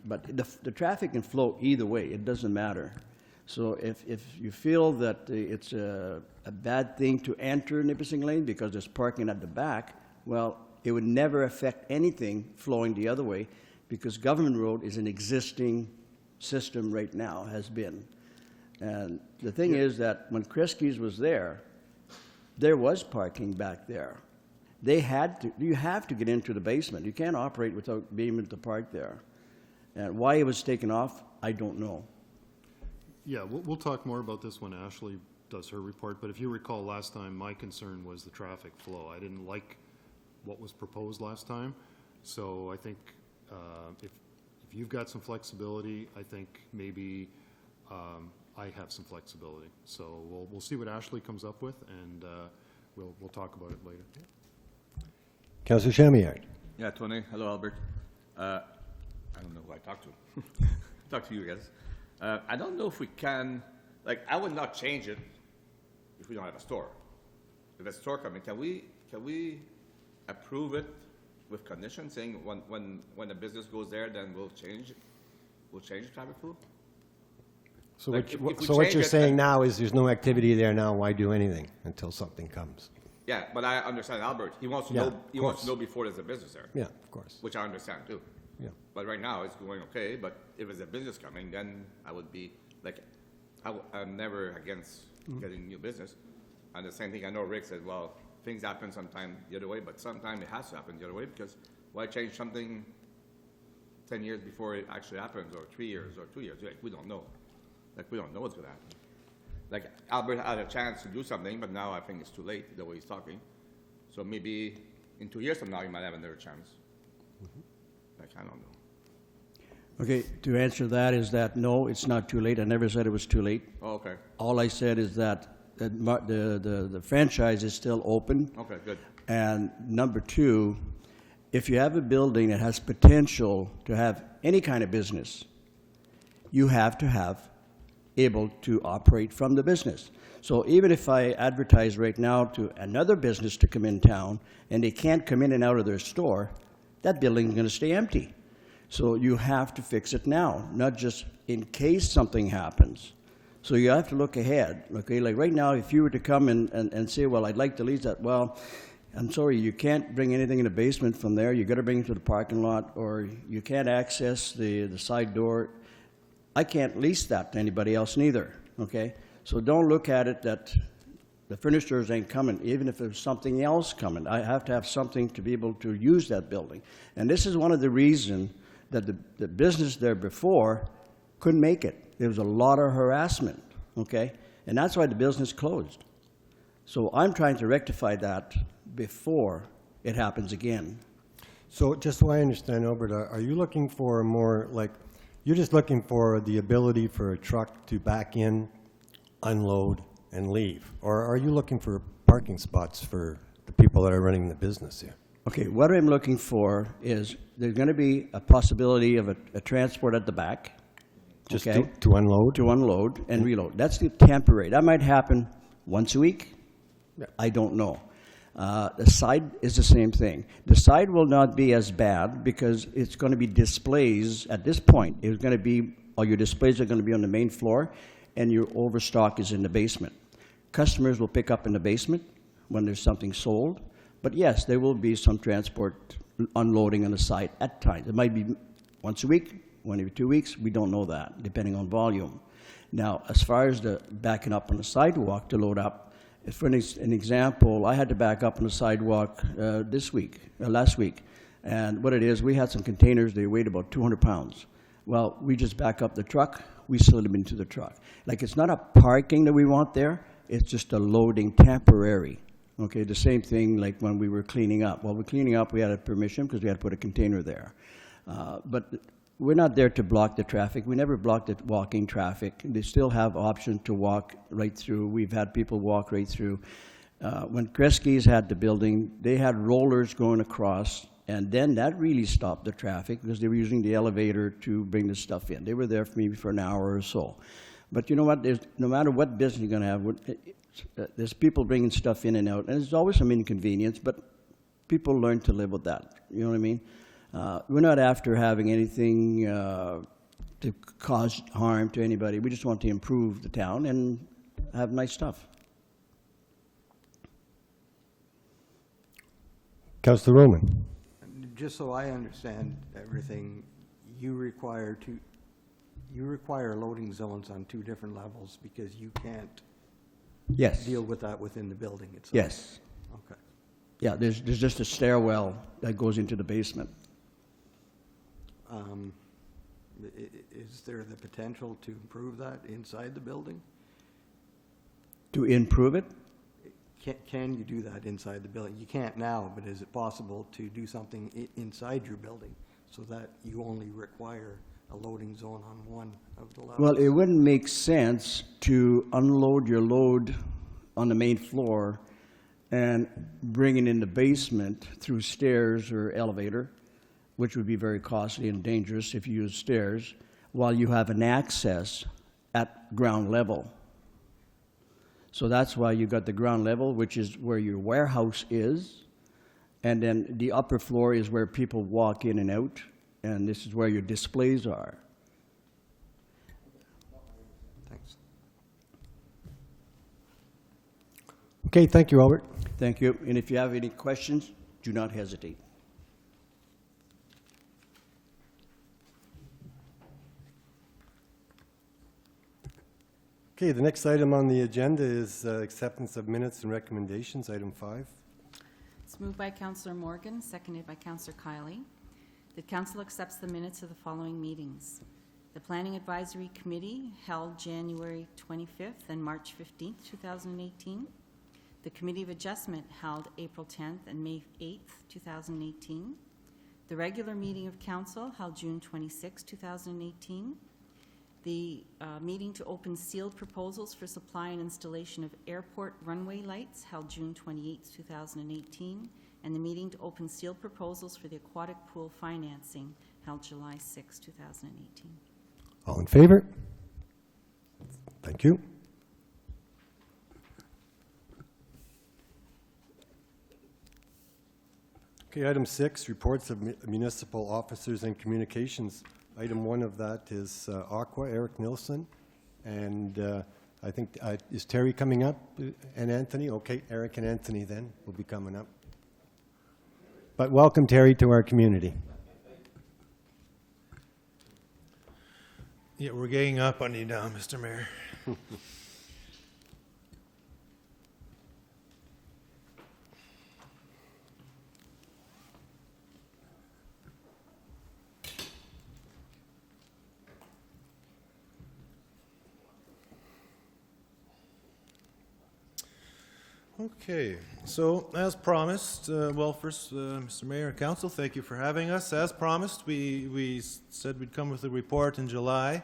But the traffic can flow either way. It doesn't matter. So if you feel that it's a bad thing to enter Nipissing Lane because there's parking at the back, well, it would never affect anything flowing the other way because Government Road is an existing system right now, has been. And the thing is that when Kresge's was there was parking back there. You have to get into the basement. You can't operate without being able to park there. And why it was taken off, I don't know. Yeah, we'll talk more about this when Ashley does her report, but if you recall last time, my concern was the traffic flow. I didn't like what was proposed last time, so I think if you've got some flexibility, I think maybe I have some flexibility. So we'll see what Ashley comes up with, and we'll talk about it later. Councillor Chamillard. Yeah, Tony. Hello, Albert. I don't know who I talked to. Talk to you guys. I don't know if we can, I would not change it if we don't have a store. If a store coming, can we approve it with conditions saying when the business goes there, then we'll change the traffic flow? So Like, if we what change you're it, saying then- now is there's no activity there now, why do anything until something comes? Yeah, but I understand Albert. He wants to Yeah, know. of He wants to course. know before there's a business there. Yeah, of course. Which I understand too. Yeah. But right now it's going okay. But if it's a business coming, then I would be I'm never against getting new business. And the same thing, I know Rick said, well, things happen sometime the other way, but sometimes it has to happen the other way because why change something 10 years before it actually happens, or 3 years, or 2 years? We don't know. We don't know what's going to happen. Albert had a chance to do something, but now I think it's too late the way he's talking. So maybe in 2 years from now, you might have another chance. I don't know. Okay, to answer that is that, no, it's not too late. I never said it was too late. Oh, okay. All I said is that the franchise is still open. Okay, good. And number two, if you have a building that has potential to have any kind of business, you have to have able to operate from the business. So even if I advertise right now to another business to come in town and they can't come in and out of their store, that building is going to stay empty. So you have to fix it now, not just in case something happens. So you have to look ahead, okay? Like right now, if you were to come and say, well, I'd like to lease that, well, I'm sorry, you can't bring anything in the basement from there. You got to bring it to the parking lot, or you can't access the side door. I can't lease that to anybody else neither, okay? So don't look at it that the furnitures ain't coming, even if there's something else coming. I have to have something to be able to use that building. And this is one of the reasons that the business there before couldn't make it. There was a lot of harassment, okay? And that's why the business closed. So I'm trying to rectify that before it happens again. So just so I understand, Albert, are you looking for more, like, you're just looking for the ability for a truck to back in, unload, and leave? Or are you looking for parking spots for the people that are running the business here? Okay, what I'm looking for is there's going to be a possibility of a transport at the back. Just okay, to unload? to unload and reload. That's the temporary. That might happen once a week. I don't know. The side is the same thing. The side will not be as bad because it's going to be displays at this point. It's going to be, all your displays are going to be on the main floor and your overstock is in the basement. Customers will pick up in the basement when there's something sold. But yes, there will be some transport unloading on the site at times. It might be once a week, one every 2 weeks. We don't know that, depending on volume. Now, as far as the backing up on the sidewalk to load up, for an example, I had to back up on the sidewalk last week. And what it is, we had some containers, they weighed about 200 pounds. Well, we just back up the truck, we slid them into the truck. Like, it's not a parking that we want there, it's just a loading temporary. Okay, the same thing like when we were cleaning up. While we're cleaning up, we had a permission because we had to put a container there. But we're not there to block the traffic. We never blocked the walking traffic. They still have option to walk right through. We've had people walk right through. When Kresge's had the building, they had rollers going across, and then that really stopped the traffic because they were using the elevator to bring the stuff in. They were there for maybe for an hour or so. But you know what? No matter what business you're going to have, there's people bringing stuff in and out, and there's always some inconvenience, but people learn to live with that. You know what I mean? We're not after having anything to cause harm to anybody. We just want to improve the town and have nice stuff. Councillor Roman? Just so I understand everything, you require loading zones on 2 different levels because you can't Yes. deal with that within the building itself? Yes. Okay. Yeah, there's just a stairwell that goes into the basement. Is there the potential to improve that inside the building? To improve it, Can you do that inside the building? You can't now, but is it possible to do something inside your building so that you only require a loading zone on one of the levels? well, it wouldn't make sense to unload your load on the main floor and bring it in the basement through stairs or elevator, which would be very costly and dangerous if you use stairs, while you have an access at ground level. So that's why you got the ground level, which is where your warehouse is, and then the upper floor is where people walk in and out, and this is where your displays are. Thanks. Okay, thank you, Albert. Thank you, and if you have any questions, do not hesitate. Okay, the next item on the agenda is acceptance of minutes and recommendations, item 5. It's moved by Councillor Morgan, seconded by Councillor Kiley. The council accepts the minutes of the following meetings. The Planning Advisory Committee held January 25th and March 15th, 2018. The Committee of Adjustment held April 10th and May 8th, 2018. The regular meeting of council held June 26, 2018. The meeting to open sealed proposals for supply and installation of airport runway lights held June 28, 2018. And the meeting to open sealed proposals for the aquatic pool financing held July 6, 2018. All in favor? Thank you. Okay, item 6, reports of municipal officers and communications. Item 1 of that is Aqua, Eric Nilsson. And I think, is Terry coming up and Anthony? Okay, Eric and Anthony then will be coming up. But welcome, Terry, to our community. Yeah, we're getting up on you now, Mr. Mayor. Okay, so as promised, first, Mr. Mayor and Council, thank you for having us. As promised, we said we'd come with a report in July.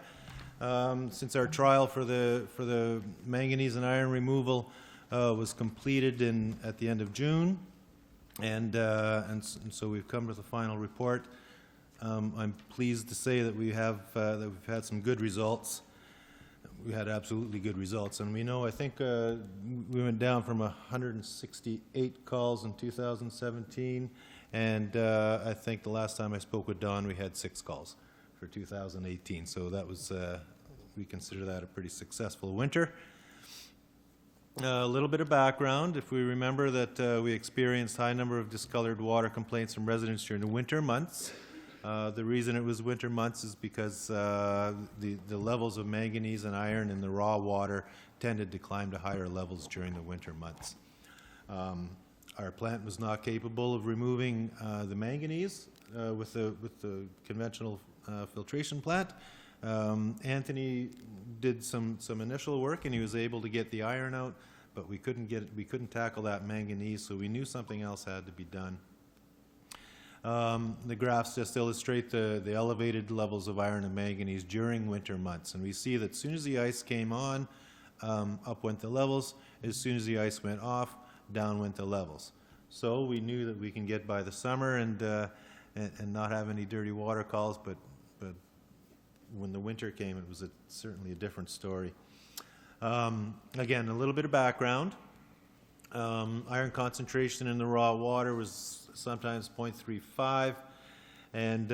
Since our trial for the manganese and iron removal was completed at the end of June, and so we've come with a final report. I'm pleased to say that we've had some good results. We had absolutely good results, and we know, I think we went down from 168 calls in 2017, and I think the last time I spoke with Don, we had 6 calls for 2018, so that was, we consider that a pretty successful winter. A little bit of background, if we remember that we experienced high number of discolored water complaints from residents during the winter months. The reason it was winter months is because the levels of manganese and iron in the raw water tended to climb to higher levels during the winter months. Our plant was not capable of removing the manganese with the conventional filtration plant. Anthony did some initial work and he was able to get the iron out, but we couldn't tackle that manganese, so we knew something else had to be done. The graphs just illustrate the elevated levels of iron and manganese during winter months. And we see that as soon as the ice came on, up went the levels. As soon as the ice went off, down went the levels. So we knew that we can get by the summer and not have any dirty water calls, but when the winter came, it was certainly a different story. Again, a little bit of background. Iron concentration in the raw water was sometimes 0.35, and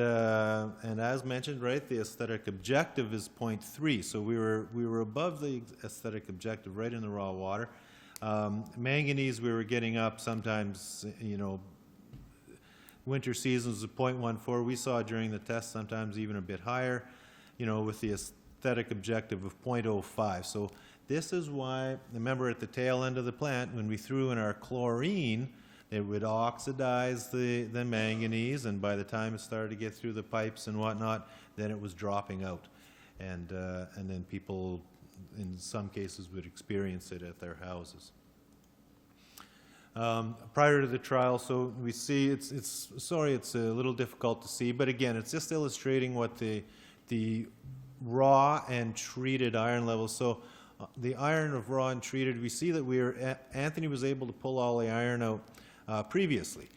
as mentioned, right, the aesthetic objective is 0.3. So we were above the aesthetic objective right in the raw water. Manganese we were getting up sometimes, winter seasons of 0.14. We saw during the test sometimes even a bit higher, with the aesthetic objective of 0.05. So this is why, remember at the tail end of the plant, when we threw in our chlorine, it would oxidize the manganese, and by the time it started to get through the pipes and whatnot, then it was dropping out. And then people, in some cases, would experience it at their houses. Prior to the trial, so we see, it's a little difficult to see, but again, it's just illustrating what the raw and treated iron levels. So the iron of raw and treated, we see that Anthony was able to pull all the iron out previously,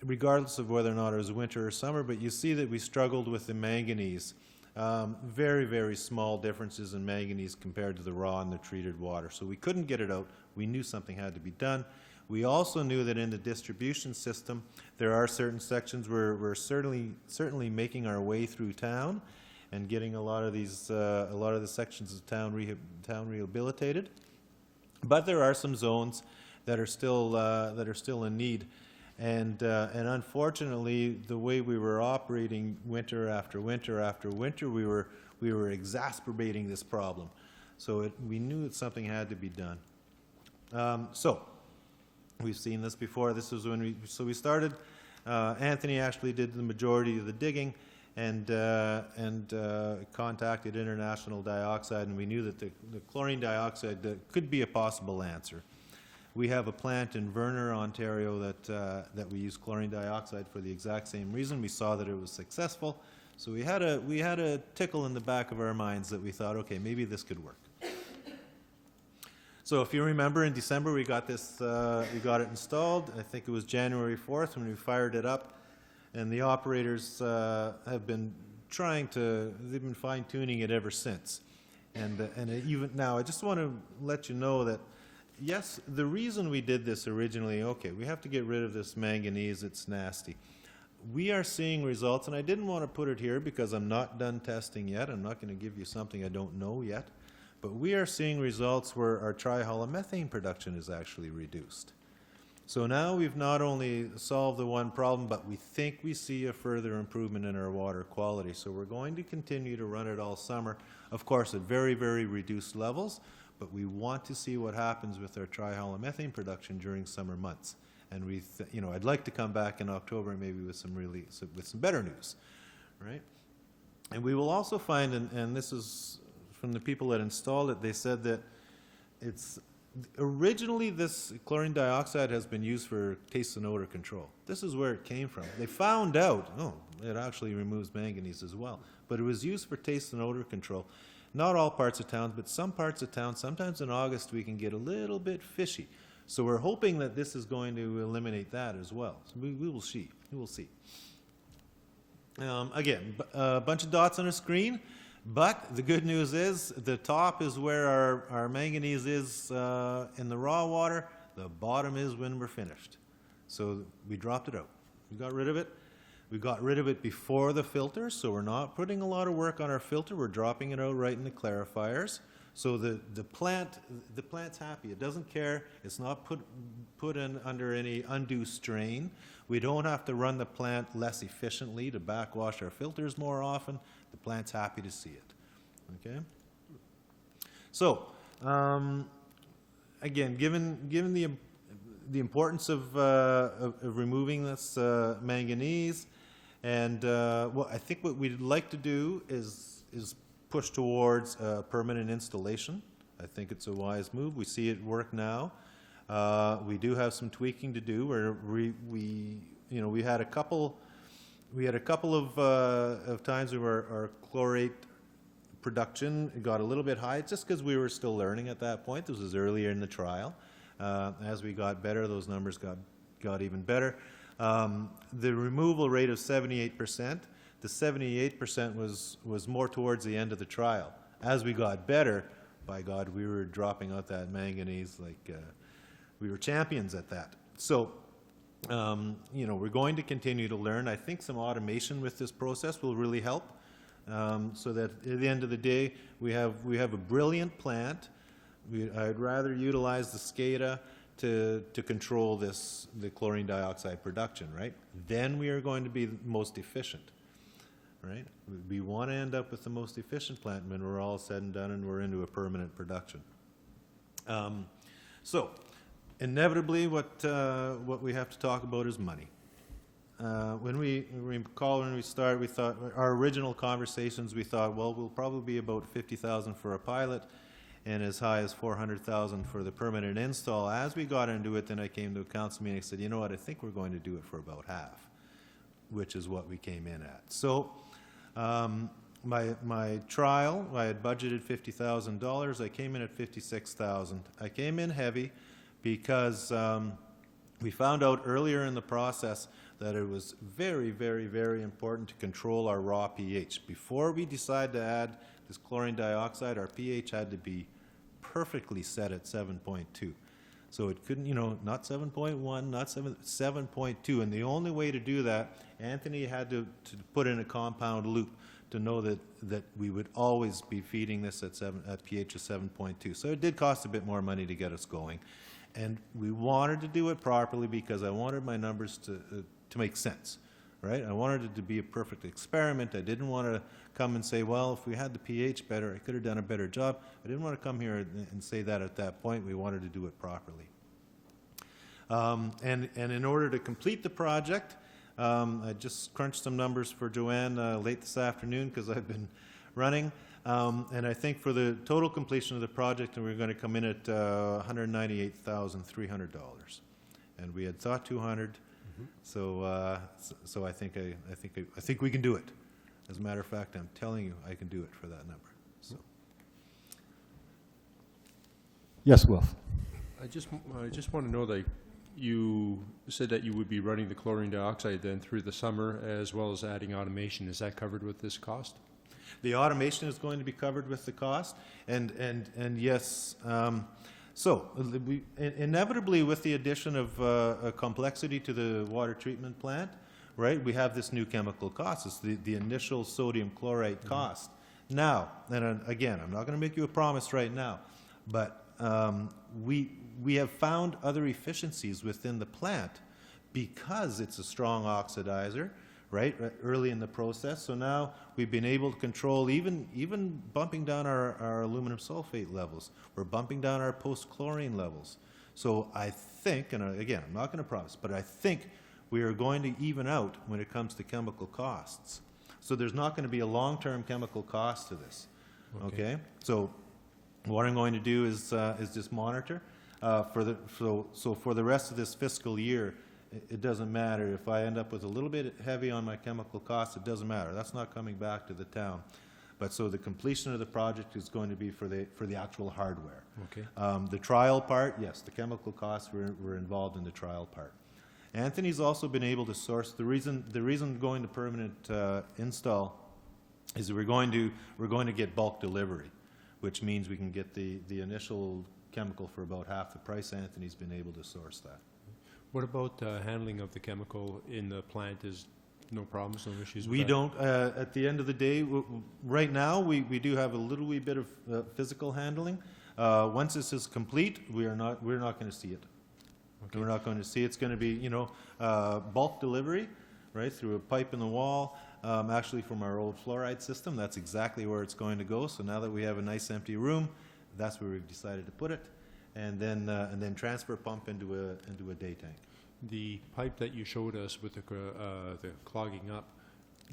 regardless of whether or not it was winter or summer, but you see that we struggled with the manganese. Very, very small differences in manganese compared to the raw and the treated water. So we couldn't get it out. We knew something had to be done. We also knew that in the distribution system, there are certain sections where we're certainly making our way through town and getting a lot of the sections of town rehabilitated. But there are some zones that are still in need, and unfortunately, the way we were operating winter after winter after winter, we were exacerbating this problem. So we knew that something had to be done. So we've seen this before. This was when we started. Anthony actually did the majority of the digging, and contacted International Dioxide, and we knew that the chlorine dioxide could be a possible answer. We have a plant in Verner, Ontario, that we use chlorine dioxide for the exact same reason. We saw that it was successful, so we had a tickle in the back of our minds that we thought, okay, maybe this could work. So if you remember, in December we got this, we got it installed. I think it was January 4th when we fired it up, and the operators have been they've been fine-tuning it ever since. And even now, I just want to let you know that, yes, the reason we did this originally, okay, we have to get rid of this manganese, it's nasty. We are seeing results, and I didn't want to put it here because I'm not done testing yet. I'm not going to give you something I don't know yet. But we are seeing results where our trihalomethane production is actually reduced. So now we've not only solved the one problem, but we think we see a further improvement in our water quality. So we're going to continue to run it all summer, of course at very, very reduced levels, but we want to see what happens with our trihalomethane production during summer months. And I'd like to come back in October maybe with some better news, right? And we will also find, and this is from the people that installed it, they said that Originally, this chlorine dioxide has been used for taste and odor control. This is where it came from. They found out, oh, it actually removes manganese as well. But it was used for taste and odor control. Not all parts of town, but some parts of town, sometimes in August, we can get a little bit fishy. So we're hoping that this is going to eliminate that as well. So we will see. We will see. Again, a bunch of dots on a screen. But the good news is the top is where our manganese is in the raw water. The bottom is when we're finished. So we dropped it out. We got rid of it. We got rid of it before the filter, so we're not putting a lot of work on our filter. We're dropping it out right in the clarifiers. So the plant's happy. It doesn't care. It's not put in under any undue strain. We don't have to run the plant less efficiently to backwash our filters more often. The plant's happy to see it. Okay. So again, given the importance of removing this manganese, and well, I think what we'd like to do is push towards permanent installation. I think it's a wise move. We see it work now. We do have some tweaking to do where we had a couple of times where our chlorate production got a little bit high, just because we were still learning at that point. This was earlier in the trial. As we got better, those numbers got even better. The removal rate of 78%. The 78% was more towards the end of the trial. As we got better, by God, we were dropping out that manganese like we were champions at that. So, we're going to continue to learn. I think some automation with this process will really help, so that at the end of the day, we have a brilliant plant. I'd rather utilize the SCADA to control the chlorine dioxide production, right? Then we are going to be most efficient. Right? We want to end up with the most efficient plant when we're all said and done and we're into a permanent production. So, inevitably, what we have to talk about is money. When we started, we thought, our original conversations, we thought, well, we'll probably be about $50,000 for a pilot and as high as $400,000 for the permanent install. As we got into it, then I came to a council meeting and said, you know what, I think we're going to do it for about half, which is what we came in at. So, my trial, I had budgeted $50,000. I came in at $56,000. I came in heavy because we found out earlier in the process that it was very, very, very important to control our raw pH. Before we decide to add this chlorine dioxide, our pH had to be perfectly set at 7.2. So it couldn't, not 7.1, not 7.2. And the only way to do that, Anthony had to put in a compound loop to know that we would always be feeding this at pH of 7.2. So it did cost a bit more money to get us going. And we wanted to do it properly because I wanted my numbers to make sense, right? I wanted it to be a perfect experiment. I didn't want to come and say, well, if we had the pH better, I could have done a better job. I didn't want to come here and say that at that point. We wanted to do it properly. And in order to complete the project, I just crunched some numbers for Joanne late this afternoon because I've been running. And I think for the total completion of the project, we're going to come in at $198,300. And we had thought 200. So I think we can do it. As a matter of fact, I'm telling you, I can do it for that number. So. Yes, Wilf. I just want to know that you said that you would be running the chlorine dioxide then through the summer as well as adding automation. Is that covered with this cost? The automation is going to be covered with the cost, and yes. So inevitably, with the addition of a complexity to the water treatment plant, right, we have this new chemical cost. It's the initial sodium chloride cost. Now, and again, I'm not going to make you a promise right now, but we have found other efficiencies within the plant because it's a strong oxidizer, right, early in the process. So now we've been able to control even bumping down our aluminum sulfate levels. We're bumping down our post-chlorine levels. So I think, and again, I'm not going to promise, but I think we are going to even out when it comes to chemical costs. So there's not going to be a long-term chemical cost to this. Okay? So what I'm going to do is just monitor. So for the rest of this fiscal year, it doesn't matter. If I end up with a little bit heavy on my chemical costs, it doesn't matter. That's not coming back to the town. But so the completion of the project is going to be for the actual hardware. Okay. The trial part, yes, the chemical costs were involved in the trial part. Anthony's also been able to source, the reason going to permanent install is that we're going to get bulk delivery, which means we can get the initial chemical for about half the price. Anthony's been able to source that. What about handling of the chemical in the plant? Is no problems, no issues with We that? don't, at the end of the day, right now, we do have a little wee bit of physical handling. Once this is complete, we're not going to see it. Okay. We're not going to see, it's going to be, bulk delivery, right, through a pipe in the wall, actually from our old fluoride system. That's exactly where it's going to go. So now that we have a nice empty room, that's where we've decided to put it. And then transfer pump into a day tank. The pipe that you showed us with the clogging up,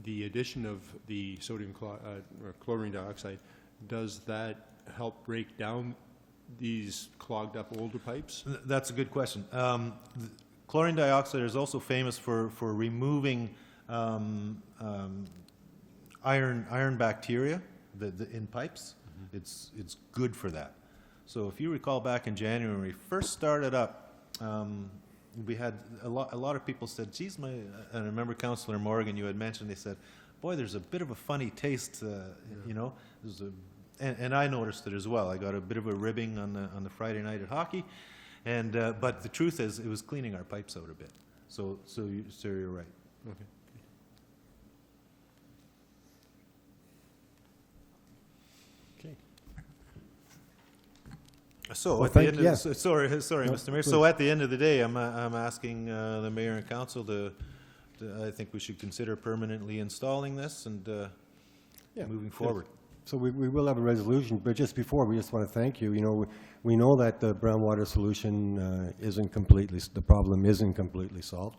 the addition of the sodium or chlorine dioxide, does that help break down these clogged up older pipes? That's a good question. Chlorine dioxide is also famous for removing iron bacteria in pipes. It's good for that. So if you recall back in January, when we first started up, we had a lot of people said, geez, and I remember Councillor Morgan, you had mentioned, they said, boy, there's a bit of a funny taste, there's and I noticed it as well. I got a bit of a ribbing on the Friday night at hockey, but the truth is, it was cleaning our pipes out a bit. So you're right. Okay. So Well, at the thank- end of, yeah. sorry, No, Mr. Mayor. please. So at the end of the day, I'm asking the mayor and council I think we should consider permanently installing this and Yeah. moving forward. So we will have a resolution, but just before, we just want to thank you. We know that the brown water solution isn't completely, the problem isn't completely solved,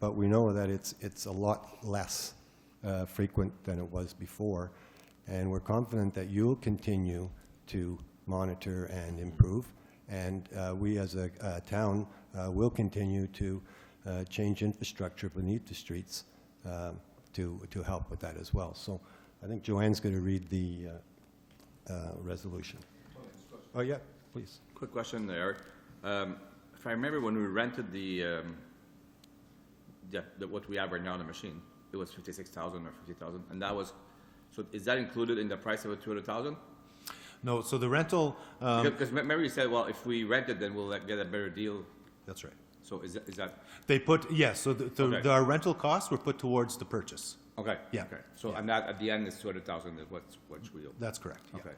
but we know that it's a lot less frequent than it was before, and we're confident that you'll continue to monitor and improve, and we as a town will continue to change infrastructure beneath the streets to help with that as well. So I think Joanne's going to read the resolution. Oh, yeah, please. Quick question there. If I remember when we rented what we have right now on the machine, it was 56,000 or 50,000, and that was, so is that included in the price of the 200,000? No, so the rental, Because remember you said, well, if we rent it, then we'll get a better deal. that's right. So is that, They put, yes, so Okay. our rental costs were put towards the purchase. okay? Yeah. Okay. So, and that, at the end, is 200,000 is what we owe. That's correct, yeah. Okay.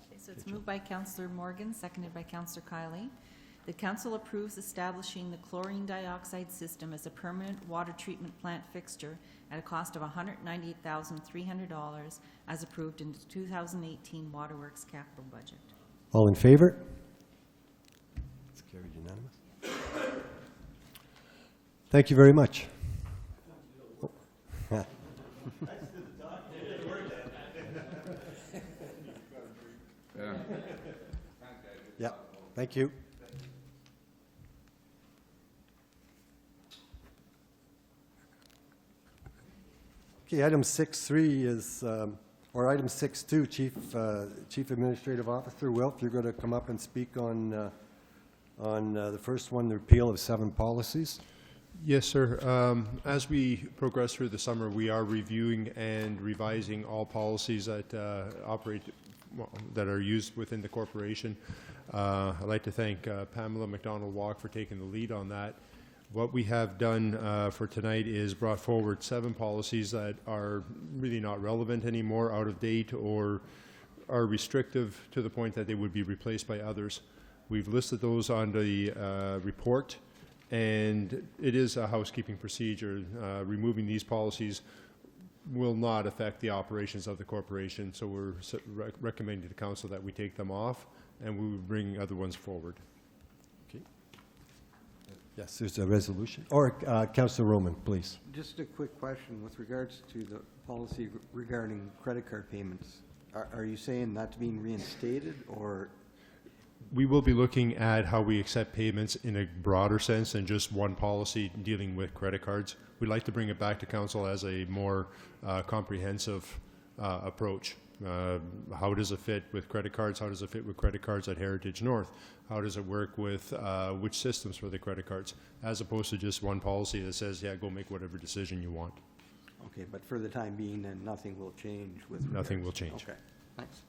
Okay, so it's moved by Councillor Morgan, seconded by Councillor Kiley. The council approves establishing the chlorine dioxide system as a permanent water treatment plant fixture at a cost of $198,300 as approved in the 2018 Waterworks capital budget. All in favor? It's carried unanimous. Thank you very much. Yeah. Yeah. Yeah, thank you. Okay, item 6.3 is, or item 6.2, Chief Administrative Officer Wilf, you're going to come up and speak on the first one, the repeal of 7 policies. Yes, sir. As we progress through the summer, we are reviewing and revising all policies that that are used within the corporation. I'd like to thank Pamela McDonald-Walk for taking the lead on that. What we have done for tonight is brought forward 7 policies that are really not relevant anymore, out of date, or are restrictive to the point that they would be replaced by others. We've listed those on the report, and it is a housekeeping procedure. Removing these policies will not affect the operations of the corporation, so we're recommending to the council that we take them off, and we will bring other ones forward. Okay. Yes, there's a resolution. Or Councillor Roman, please. Just a quick question with regards to the policy regarding credit card payments. Are you saying that's being reinstated, or we will be looking at how we accept payments in a broader sense than just one policy dealing with credit cards. We'd like to bring it back to council as a more comprehensive approach. How does it fit with credit cards? How does it fit with credit cards at Heritage North? How does it work with which systems for the credit cards? As opposed to just one policy that says, yeah, go make whatever decision you want. Okay, but for the time being, then nothing will change with Nothing regards- will change. Okay, thanks.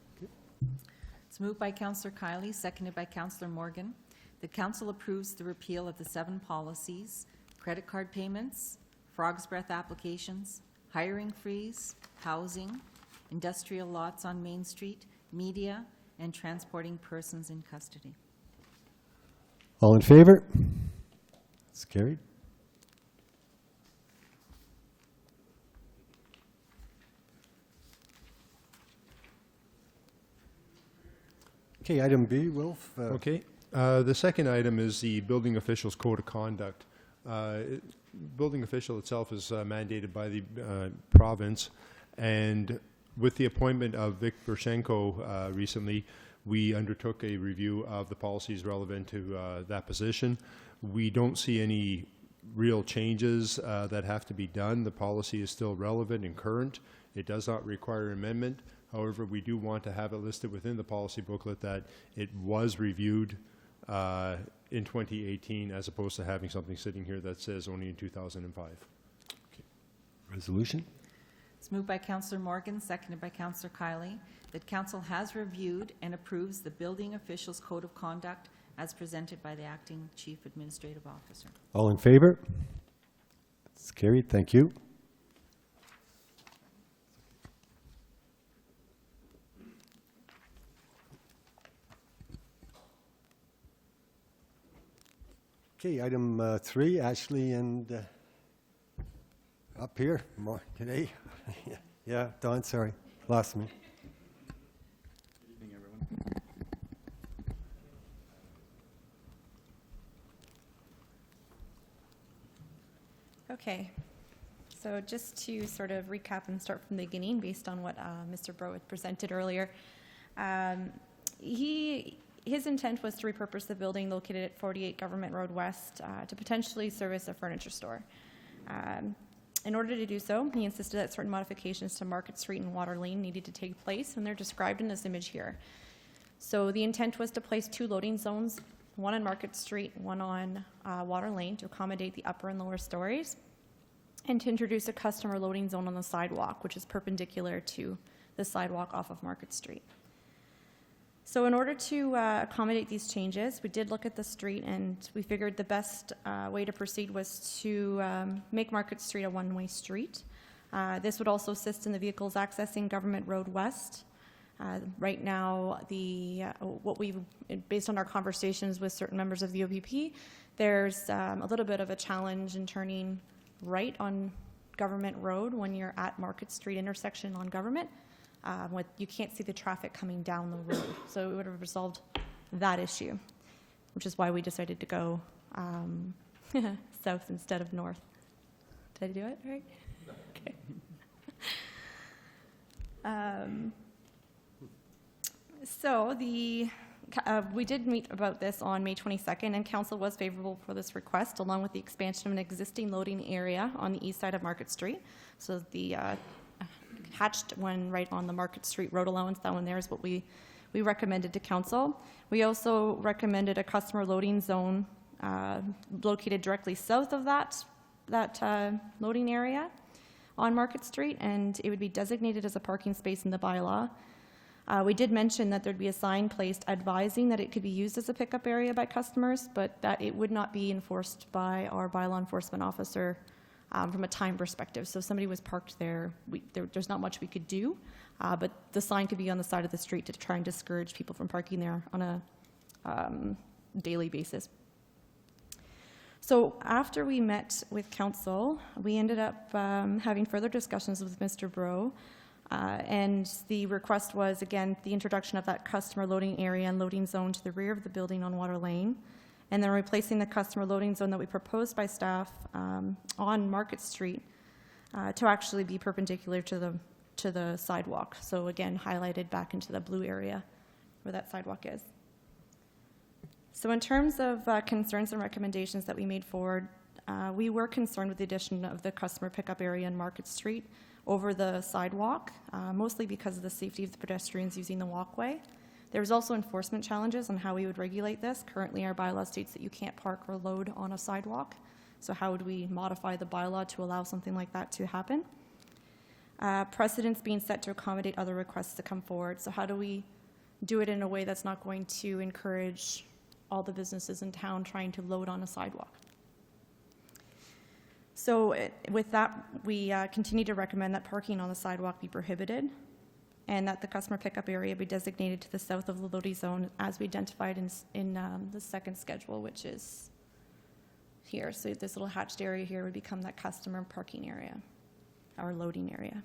It's moved by Councillor Kiley, seconded by Councillor Morgan. The council approves the repeal of the 7 policies: credit card payments, frog's breath applications, hiring freeze, housing, industrial lots on Main Street, media, and transporting persons in custody. All in favor? It's carried. Okay, item B, Wilf. Okay. The second item is the building official's code of conduct. Building official itself is mandated by the province, and with the appointment of Vic Bershenko recently, we undertook a review of the policies relevant to that position. We don't see any real changes that have to be done. The policy is still relevant and current. It does not require amendment. However, we do want to have it listed within the policy booklet that it was reviewed in 2018, as opposed to having something sitting here that says only in 2005. Resolution? It's moved by Councillor Morgan, seconded by Councillor Kiley, that council has reviewed and approves the building officials' code of conduct as presented by the acting chief administrative officer. All in favor? It's carried. Thank you. Okay, item 3, Ashley and up here more today. Yeah, Don, sorry, lost me. Good evening, everyone. Okay, so just to sort of recap and start from the beginning, based on what Mr. Bro had presented earlier, his intent was to repurpose the building located at 48 Government Road West to potentially service a furniture store. In order to do so, he insisted that certain modifications to Market Street and Water Lane needed to take place, and they're described in this image here. So the intent was to place 2 loading zones, one on Market Street, one on Water Lane, to accommodate the upper and lower stories, and to introduce a customer loading zone on the sidewalk, which is perpendicular to the sidewalk off of Market Street. So in order to accommodate these changes, we did look at the street, and we figured the best way to proceed was to make Market Street a one-way street. This would also assist in the vehicles accessing Government Road West. Right now, based on our conversations with certain members of the OPP, there's a little bit of a challenge in turning right on Government Road when you're at Market Street intersection on Government. You can't see the traffic coming down the road. So it would have resolved that issue, which is why we decided to go south instead of north. Did I do it right? Okay. So we did meet about this on May 22nd, and council was favorable for this request, along with the expansion of an existing loading area on the east side of Market Street. So the hatched one right on the Market Street road allowance, that one there is what we recommended to council. We also recommended a customer loading zone located directly south of that loading area on Market Street, and it would be designated as a parking space in the bylaw. We did mention that there'd be a sign placed advising that it could be used as a pickup area by customers, but that it would not be enforced by our bylaw enforcement officer from a time perspective. So if somebody was parked there, there's not much we could do, but the sign could be on the side of the street to try and discourage people from parking there on a daily basis. So after we met with council, we ended up having further discussions with Mr. Bro, and the request was, again, the introduction of that customer loading area and loading zone to the rear of the building on Water Lane, and then replacing the customer loading zone that we proposed by staff on Market Street to actually be perpendicular to the sidewalk. So again, highlighted back into the blue area where that sidewalk is. So in terms of concerns and recommendations that we made forward, we were concerned with the addition of the customer pickup area in Market Street over the sidewalk, mostly because of the safety of the pedestrians using the walkway. There was also enforcement challenges on how we would regulate this. Currently, our bylaw states that you can't park or load on a sidewalk. So how would we modify the bylaw to allow something like that to happen? Precedents being set to accommodate other requests to come forward. So how do we do it in a way that's not going to encourage all the businesses in town trying to load on a sidewalk? So with that, we continue to recommend that parking on the sidewalk be prohibited and that the customer pickup area be designated to the south of the loading zone as we identified in the second schedule, which is here. So this little hatched area here would become that customer parking area, our loading area.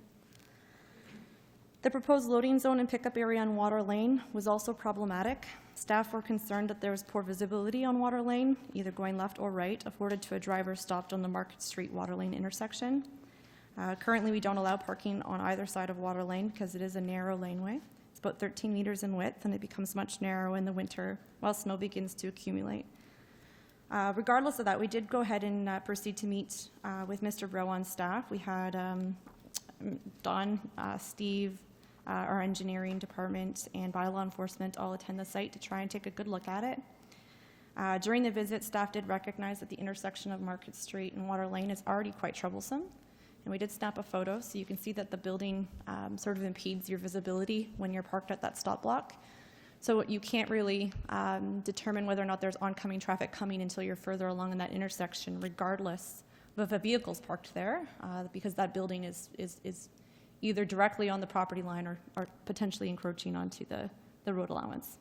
The proposed loading zone and pickup area on Water Lane was also problematic. Staff were concerned that there was poor visibility on Water Lane, either going left or right, afforded to a driver stopped on the Market Street Water Lane intersection. Currently, we don't allow parking on either side of Water Lane because it is a narrow laneway. It's about 13 meters in width, and it becomes much narrower in the winter while snow begins to accumulate. Regardless of that, we did go ahead and proceed to meet with Mr. Breaux on staff. We had Don, Steve, our engineering department, and bylaw enforcement all attend the site to try and take a good look at it. During the visit, staff did recognize that the intersection of Market Street and Water Lane is already quite troublesome. And we did snap a photo, so you can see that the building sort of impedes your visibility when you're parked at that stop block. So you can't really determine whether or not there's oncoming traffic coming until you're further along in that intersection, regardless of if a vehicle's parked there, because that building is either directly on the property line or potentially encroaching onto the road allowance.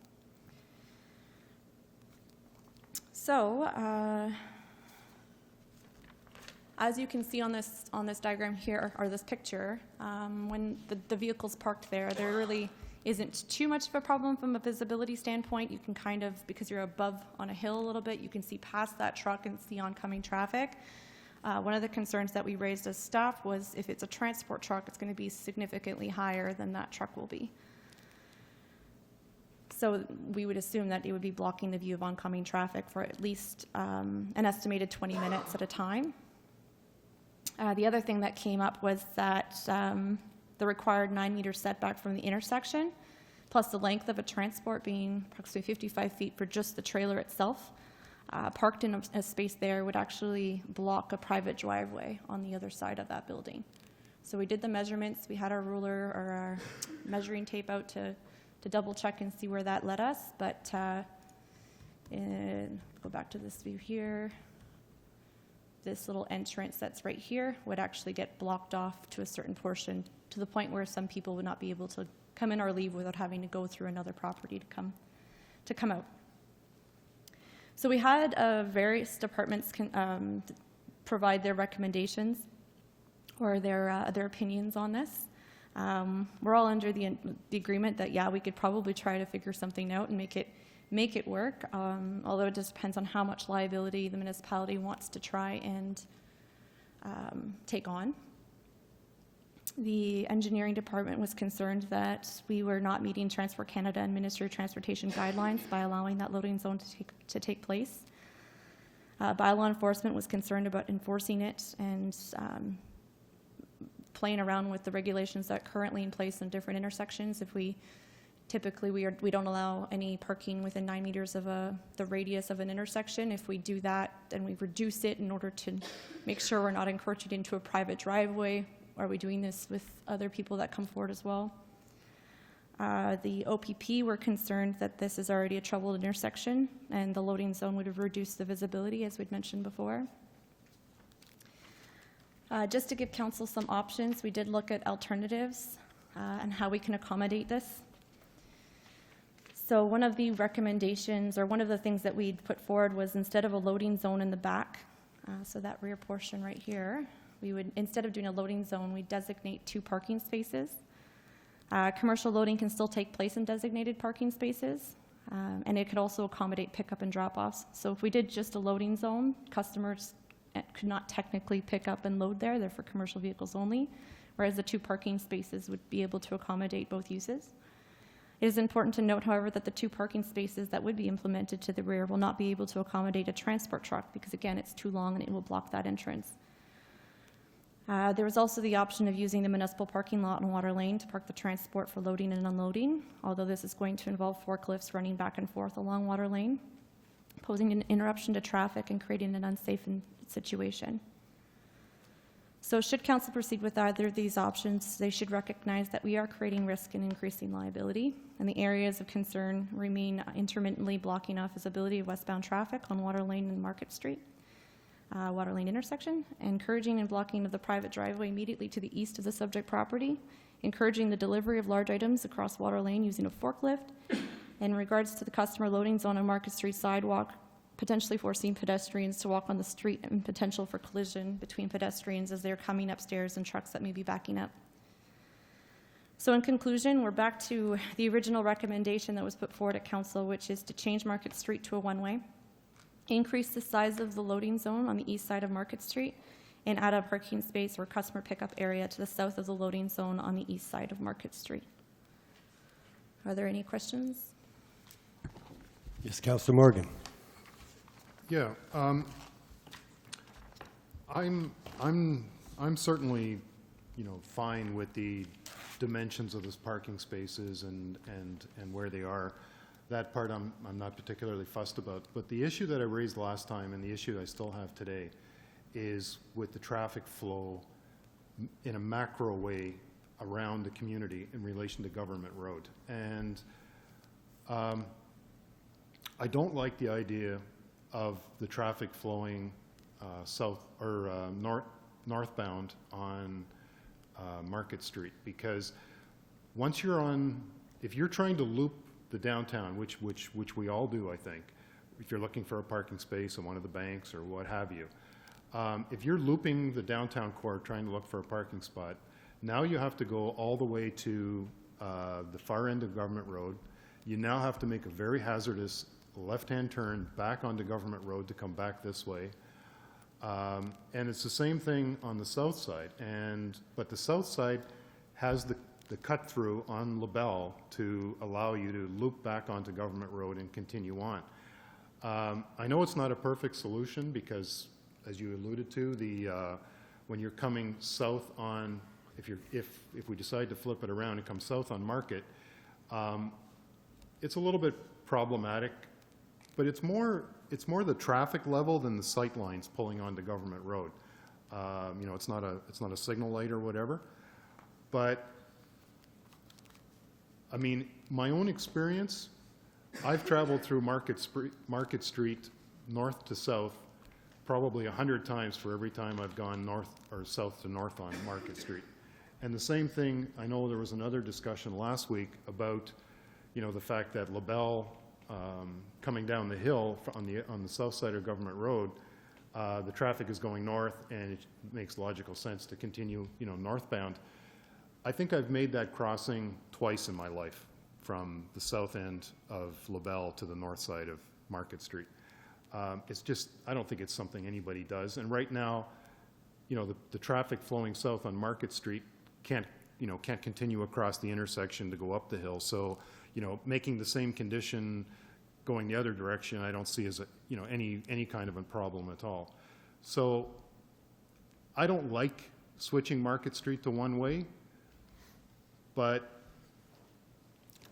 So, as you can see on this diagram here, or this picture, when the vehicle's parked there really isn't too much of a problem from a visibility standpoint. You can kind of, because you're above on a hill a little bit, you can see past that truck and see oncoming traffic. One of the concerns that we raised as staff was if it's a transport truck, it's going to be significantly higher than that truck will be. So we would assume that it would be blocking the view of oncoming traffic for at least an estimated 20 minutes at a time. The other thing that came up was that the required 9-meter setback from the intersection, plus the length of a transport being approximately 55 feet for just the trailer itself, parked in a space there would actually block a private driveway on the other side of that building. So we did the measurements. We had our ruler or our measuring tape out to double check and see where that led us. But go back to this view here. This little entrance that's right here would actually get blocked off to a certain portion, to the point where some people would not be able to come in or leave without having to go through another property to come out. So we had various departments provide their recommendations or their opinions on this. We're all under the agreement that, yeah, we could probably try to figure something out and make it work, although it just depends on how much liability the municipality wants to try and take on. The engineering department was concerned that we were not meeting Transport Canada and Ministry of Transportation guidelines by allowing that loading zone to take place. Bylaw enforcement was concerned about enforcing it and playing around with the regulations that are currently in place in different intersections. If we don't allow any parking within 9 meters of the radius of an intersection. If we do that, then we reduce it in order to make sure we're not encroaching into a private driveway. Are we doing this with other people that come forward as well? The OPP were concerned that this is already a troubled intersection and the loading zone would have reduced the visibility, as we'd mentioned before. Just to give council some options, we did look at alternatives and how we can accommodate this. So one of the recommendations, or one of the things that we'd put forward was instead of a loading zone in the back, so that rear portion right here, we would, instead of doing a loading zone, we'd designate 2 parking spaces. Commercial loading can still take place in designated parking spaces, and it could also accommodate pickup and drop-offs. So if we did just a loading zone, customers could not technically pick up and load there. They're for commercial vehicles only, whereas the 2 parking spaces would be able to accommodate both uses. It is important to note, however, that the 2 parking spaces that would be implemented to the rear will not be able to accommodate a transport truck because, again, it's too long and it will block that entrance. There is also the option of using the municipal parking lot on Water Lane to park the transport for loading and unloading, although this is going to involve forklifts running back and forth along Water Lane, posing an interruption to traffic and creating an unsafe situation. So should council proceed with either of these options, they should recognize that we are creating risk and increasing liability, and the areas of concern remain intermittently blocking off visibility of westbound traffic on Water Lane and Market Street, Water Lane intersection, encouraging and blocking of the private driveway immediately to the east of the subject property, encouraging the delivery of large items across Water Lane using a forklift. In regards to the customer loading zone on Market Street sidewalk, potentially forcing pedestrians to walk on the street and potential for collision between pedestrians as they're coming upstairs and trucks that may be backing up. So in conclusion, we're back to the original recommendation that was put forward at council, which is to change Market Street to a one-way, increase the size of the loading zone on the east side of Market Street, and add a parking space or customer pickup area to the south of the loading zone on the east side of Market Street. Are there any questions? Yes, Councillor Morgan. Yeah, I'm certainly, fine with the dimensions of those parking spaces and where they are. That part I'm not particularly fussed about. But the issue that I raised last time and the issue I still have today is with the traffic flow in a macro way around the community in relation to Government Road. And I don't like the idea of the traffic flowing south or northbound on Market Street, because once you're on, if you're trying to loop the downtown, which we all do, I think, if you're looking for a parking space in one of the banks or what have you, if you're looping the downtown core trying to look for a parking spot, now you have to go all the way to the far end of Government Road. You now have to make a very hazardous left-hand turn back onto Government Road to come back this way. And it's the same thing on the south side. But the south side has the cut through on LaBelle to allow you to loop back onto Government Road and continue on. I know it's not a perfect solution because, as you alluded to, when you're coming south on, if we decide to flip it around and come south on Market, it's a little bit problematic. But it's more the traffic level than the sight lines pulling onto Government Road. It's not a signal light or whatever. But I mean, my own experience, I've traveled through Market Street north to south probably 100 times for every time I've gone north or south to north on Market Street. And the same thing, I know there was another discussion last week about, the fact that LaBelle, coming down the hill on the south side of Government Road, the traffic is going north, and it makes logical sense to continue, northbound. I think I've made that crossing twice in my life, from the south end of LaBelle to the north side of Market Street. It's just, I don't think it's something anybody does. And right now, the traffic flowing south on Market Street can't continue across the intersection to go up the hill. So, making the same condition going the other direction, I don't see as any kind of a problem at all. So I don't like switching Market Street to one way, but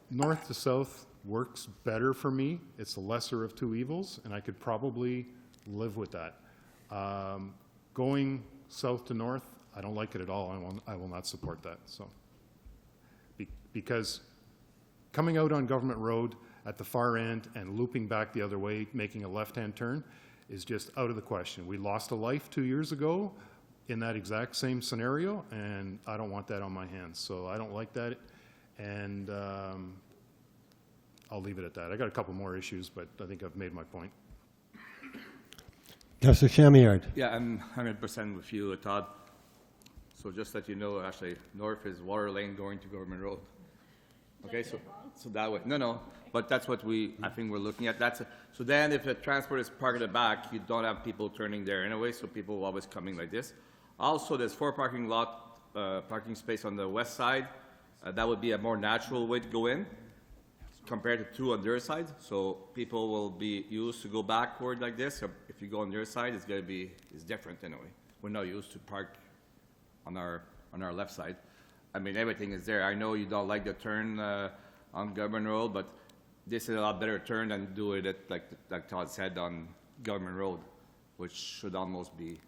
north to south works better for me. It's the lesser of two evils, and I could probably live with that. Going south to north, I don't like it at all. I will not support that. So, because coming out on Government Road at the far end and looping back the other way, making a left-hand turn, is just out of the question. We lost a life 2 years ago in that exact same scenario, and I don't want that on my hands. So I don't like that, and I'll leave it at that. I got a couple more issues, but I think I've made my point. Councillor Chamillard. Yeah, I'm 100% with you, Todd. So just that you know, actually, north is Water Lane going to Government Road. Okay, so that way, no, but that's what I think we're looking at. So then if the transport is parked at the back, you don't have people turning there anyway, so people are always coming like this. Also, there's 4 parking space on the west side. That would be a more natural way to go in. compared to two on their side, so people will be used to go backward like this. If you go on their side, it's different anyway. We're not used to park on our left side. I mean, everything is there. I know you don't like the turn on Government Road, but this is a lot better turn than doing it like Todd said on Government Road, which should almost be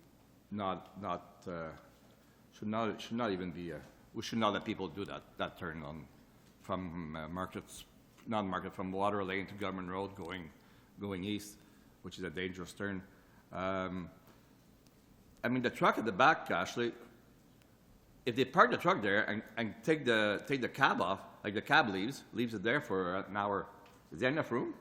should not even be we should not let people do that turn on from from Water Lane to Government Road going east, which is a dangerous turn. I mean, the truck at the back, Ashley, if they park the truck there and take the cab off, like the cab leaves it there for an hour, is there enough room?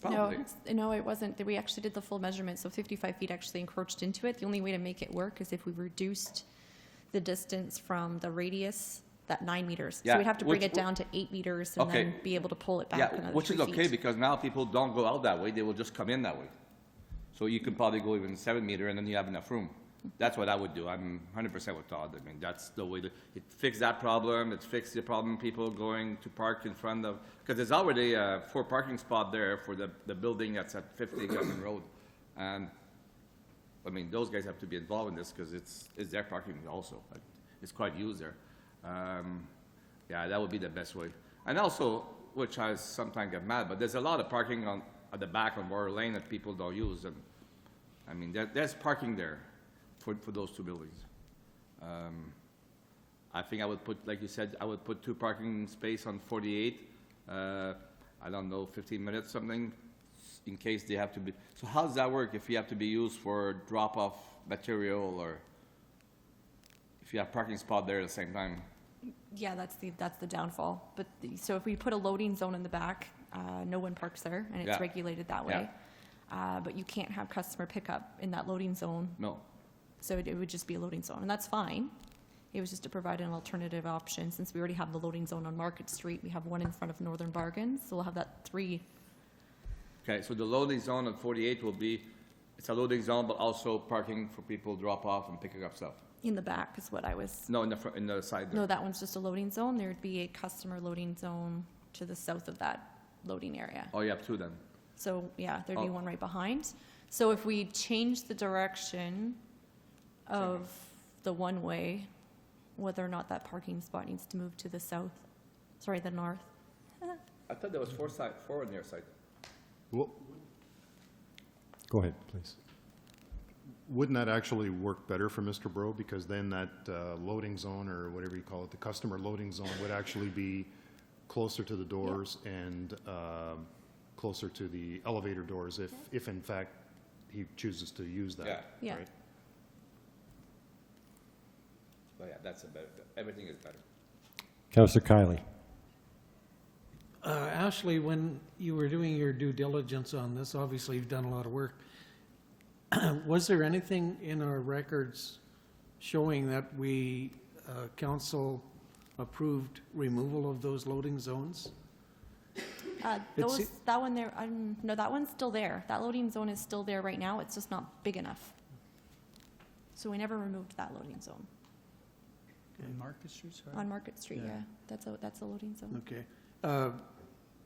Probably. No, it wasn't. We actually did the full measurement, so 55 feet actually encroached into it. The only way to make it work is if we reduced the distance from the radius, that 9 meters. Yeah, So we'd have to bring it down to 8 meters and Okay. then be able to pull it back Yeah, another which 3 is okay feet. because now people don't go out that way, they will just come in that way. So you could probably go even 7 meter and then you have enough room. That's what I would do. I'm 100% with Todd. I mean, that's the way it fixed that problem. It fixed the problem people going to park in front of, because there's already 4 parking spot there for the building that's at 50 Government Road. And, I mean, those guys have to be involved in this because it's their parking also. It's quite used there. Yeah, that would be the best way. And also, which I sometimes get mad, but there's a lot of parking at the back on Water Lane that people don't use. And, I mean, there's parking there for those 2 buildings. I think I would put, like you said, I would put 2 parking space on 48. I don't know, 15 minutes, something, in case they have to be. So how does that work if you have to be used for drop-off material or if you have parking spot there at the same time? Yeah, that's the downfall. But so if we put a loading zone in the back, no one parks there, and it's Yeah. regulated that way. But you can't have customer pickup in that loading zone. No. So it would just be a loading zone, and that's fine. It was just to provide an alternative option. Since we already have the loading zone on Market Street, we have one in front of Northern Bargains, so we'll have that 3. Okay, so the loading zone on 48 will be, it's a loading zone, but also parking for people drop off and picking up stuff. In the back is what I was. No, in the front, in the side there. No, that one's just a loading zone. There'd be a customer loading zone to the south of that loading area. Oh, you have 2 then. So, yeah, there'd be Oh. one right behind. So if we change the direction of the one-way, whether or not that parking spot needs to move to the south, sorry, the north. I thought there was 4 on their side. Well, Go ahead, please. wouldn't that actually work better for Mr. Bro? Because then that loading zone, or whatever you call it, the customer loading zone would actually be closer to the doors and closer to the elevator doors if in fact he chooses to use that. Yeah. Yeah. right? But yeah, that's everything is better. Councillor Kiley. Ashley, when you were doing your due diligence on this, obviously you've done a lot of work. Was there anything in our records showing that we, council approved removal of those loading zones? It's- That one there, no, that one's still there. That loading zone is still there right now. It's just not big enough. So we never removed that loading zone. On Market Street, sorry? On Market Street, Yeah. yeah. That's a loading zone. Okay.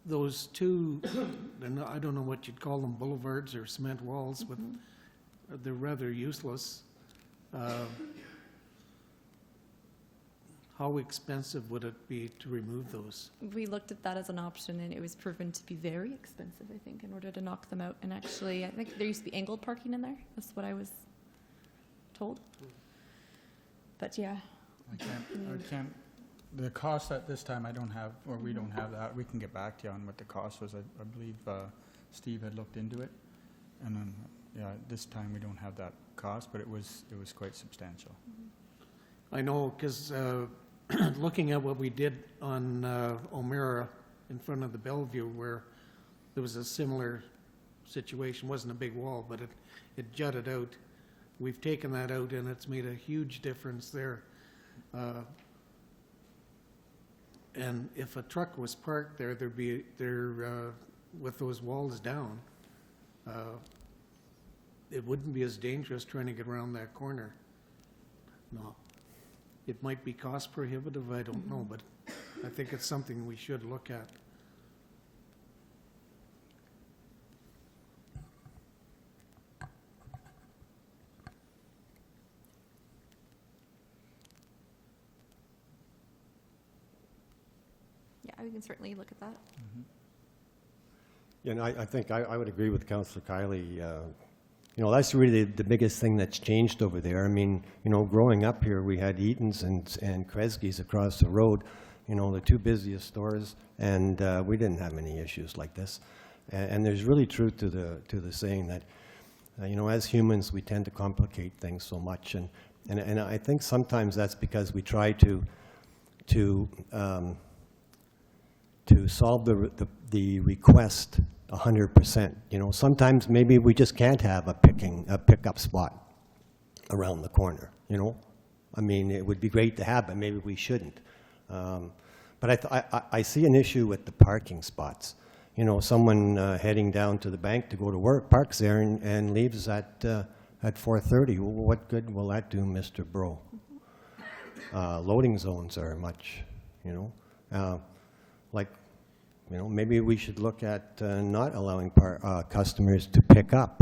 Those 2, I don't know what you'd call them, boulevards or cement walls with, they're rather useless. How expensive would it be to remove those? We looked at that as an option, and it was proven to be very expensive, I think, in order to knock them out. And actually, I think there used to be angled parking in there. That's what I was told. But yeah, I can't, the cost at this time, I don't have, or we don't have that. We can get back to you on what the cost was. I believe Steve had looked into it. And then, yeah, this time we don't have that cost, but it was quite substantial. I know, because looking at what we did on O'Meara in front of the Bellevue, where there was a similar situation, wasn't a big wall, but it jutted out. We've taken that out, and it's made a huge difference there. And if a truck was parked there, with those walls down, it wouldn't be as dangerous trying to get around that corner. No. It might be cost prohibitive, I don't know, but I think it's something we should look at. Yeah, we can certainly look at that. Yeah, and I think I would agree with Councillor Kiley. You know, that's really the biggest thing that's changed over there. I mean, you know, growing up here, we had Eaton's and Kresge's across the road, you know, the two busiest stores, and we didn't have any issues like this. And there's really truth to the saying that, you know, as humans, we tend to complicate things so much. And I think sometimes that's because we try to solve the request 100%. You know, sometimes maybe we just can't have a pickup spot around the corner, you know? I mean, it would be great to have, but maybe we shouldn't. But I see an issue with the parking spots. You know, someone heading down to the bank to go to work parks there and leaves at 4:30. Well, what good will that do, Mr. Bro? Loading zones are much, you know, like, you know, maybe we should look at not allowing customers to pick up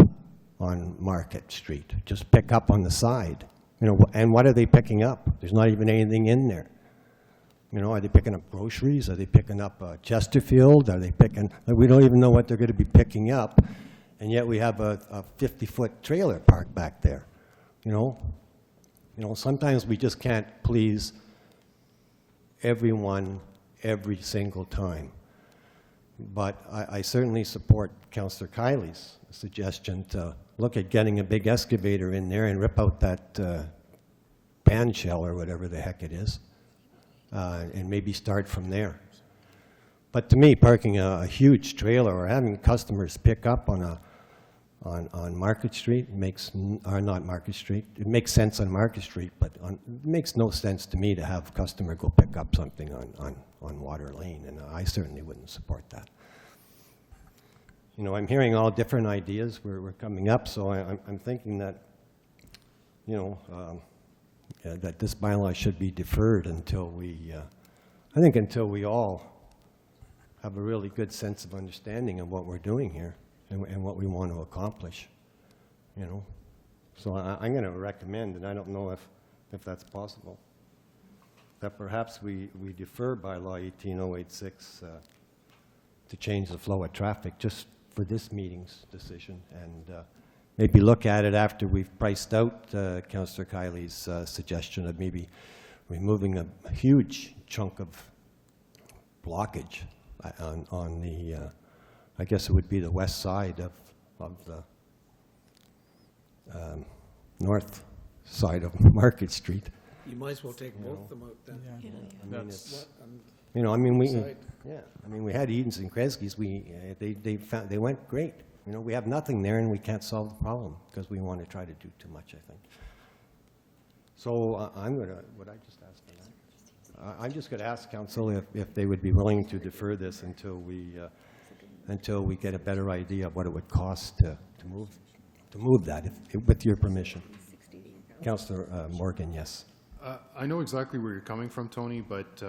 on Market Street. Just pick up on the side. You know, and what are they picking up? There's not even anything in there. You know, are they picking up groceries? Are they picking up Chesterfield? Are they picking, we don't even know what they're going to be picking up, and yet we have a 50-foot trailer parked back there, you know? You know, sometimes we just can't please everyone every single time. But I certainly support Councillor Kiley's suggestion to look at getting a big excavator in there and rip out that pan shell or whatever the heck it is, and maybe start from there. But to me, parking a huge trailer or having customers pick up on Market Street makes, or not Market Street, it makes sense on Market Street, but it makes no sense to me to have a customer go pick up something on Water Lane, and I certainly wouldn't support that. You know, I'm hearing all different ideas we're coming up, so I'm thinking that, you know, that this bylaw should be deferred until we, I think until we all have a really good sense of understanding of what we're doing here and what we want to accomplish, you know. So I'm going to recommend, and I don't know if that's possible, that perhaps we defer bylaw 18086 to change the flow of traffic just for this meeting's decision, and maybe look at it after we've priced out Councillor Kiley's suggestion of maybe removing a huge chunk of blockage on the, I guess it would be the west side of the north side of Market Street. You might as well take both of them out then. Yeah. I mean, That's- you know, I mean, we, Side. yeah, I mean, we had Eden's and Kresge's, they went great. You know, we have nothing there and we can't solve the problem because we want to try to do too much, I think. So I'm going to, would I just ask for that? I'm just going to ask council if they would be willing to defer this until we get a better idea of what it would cost to move that, with your permission. Councillor Morgan, yes. I know exactly where you're coming from, Tony, but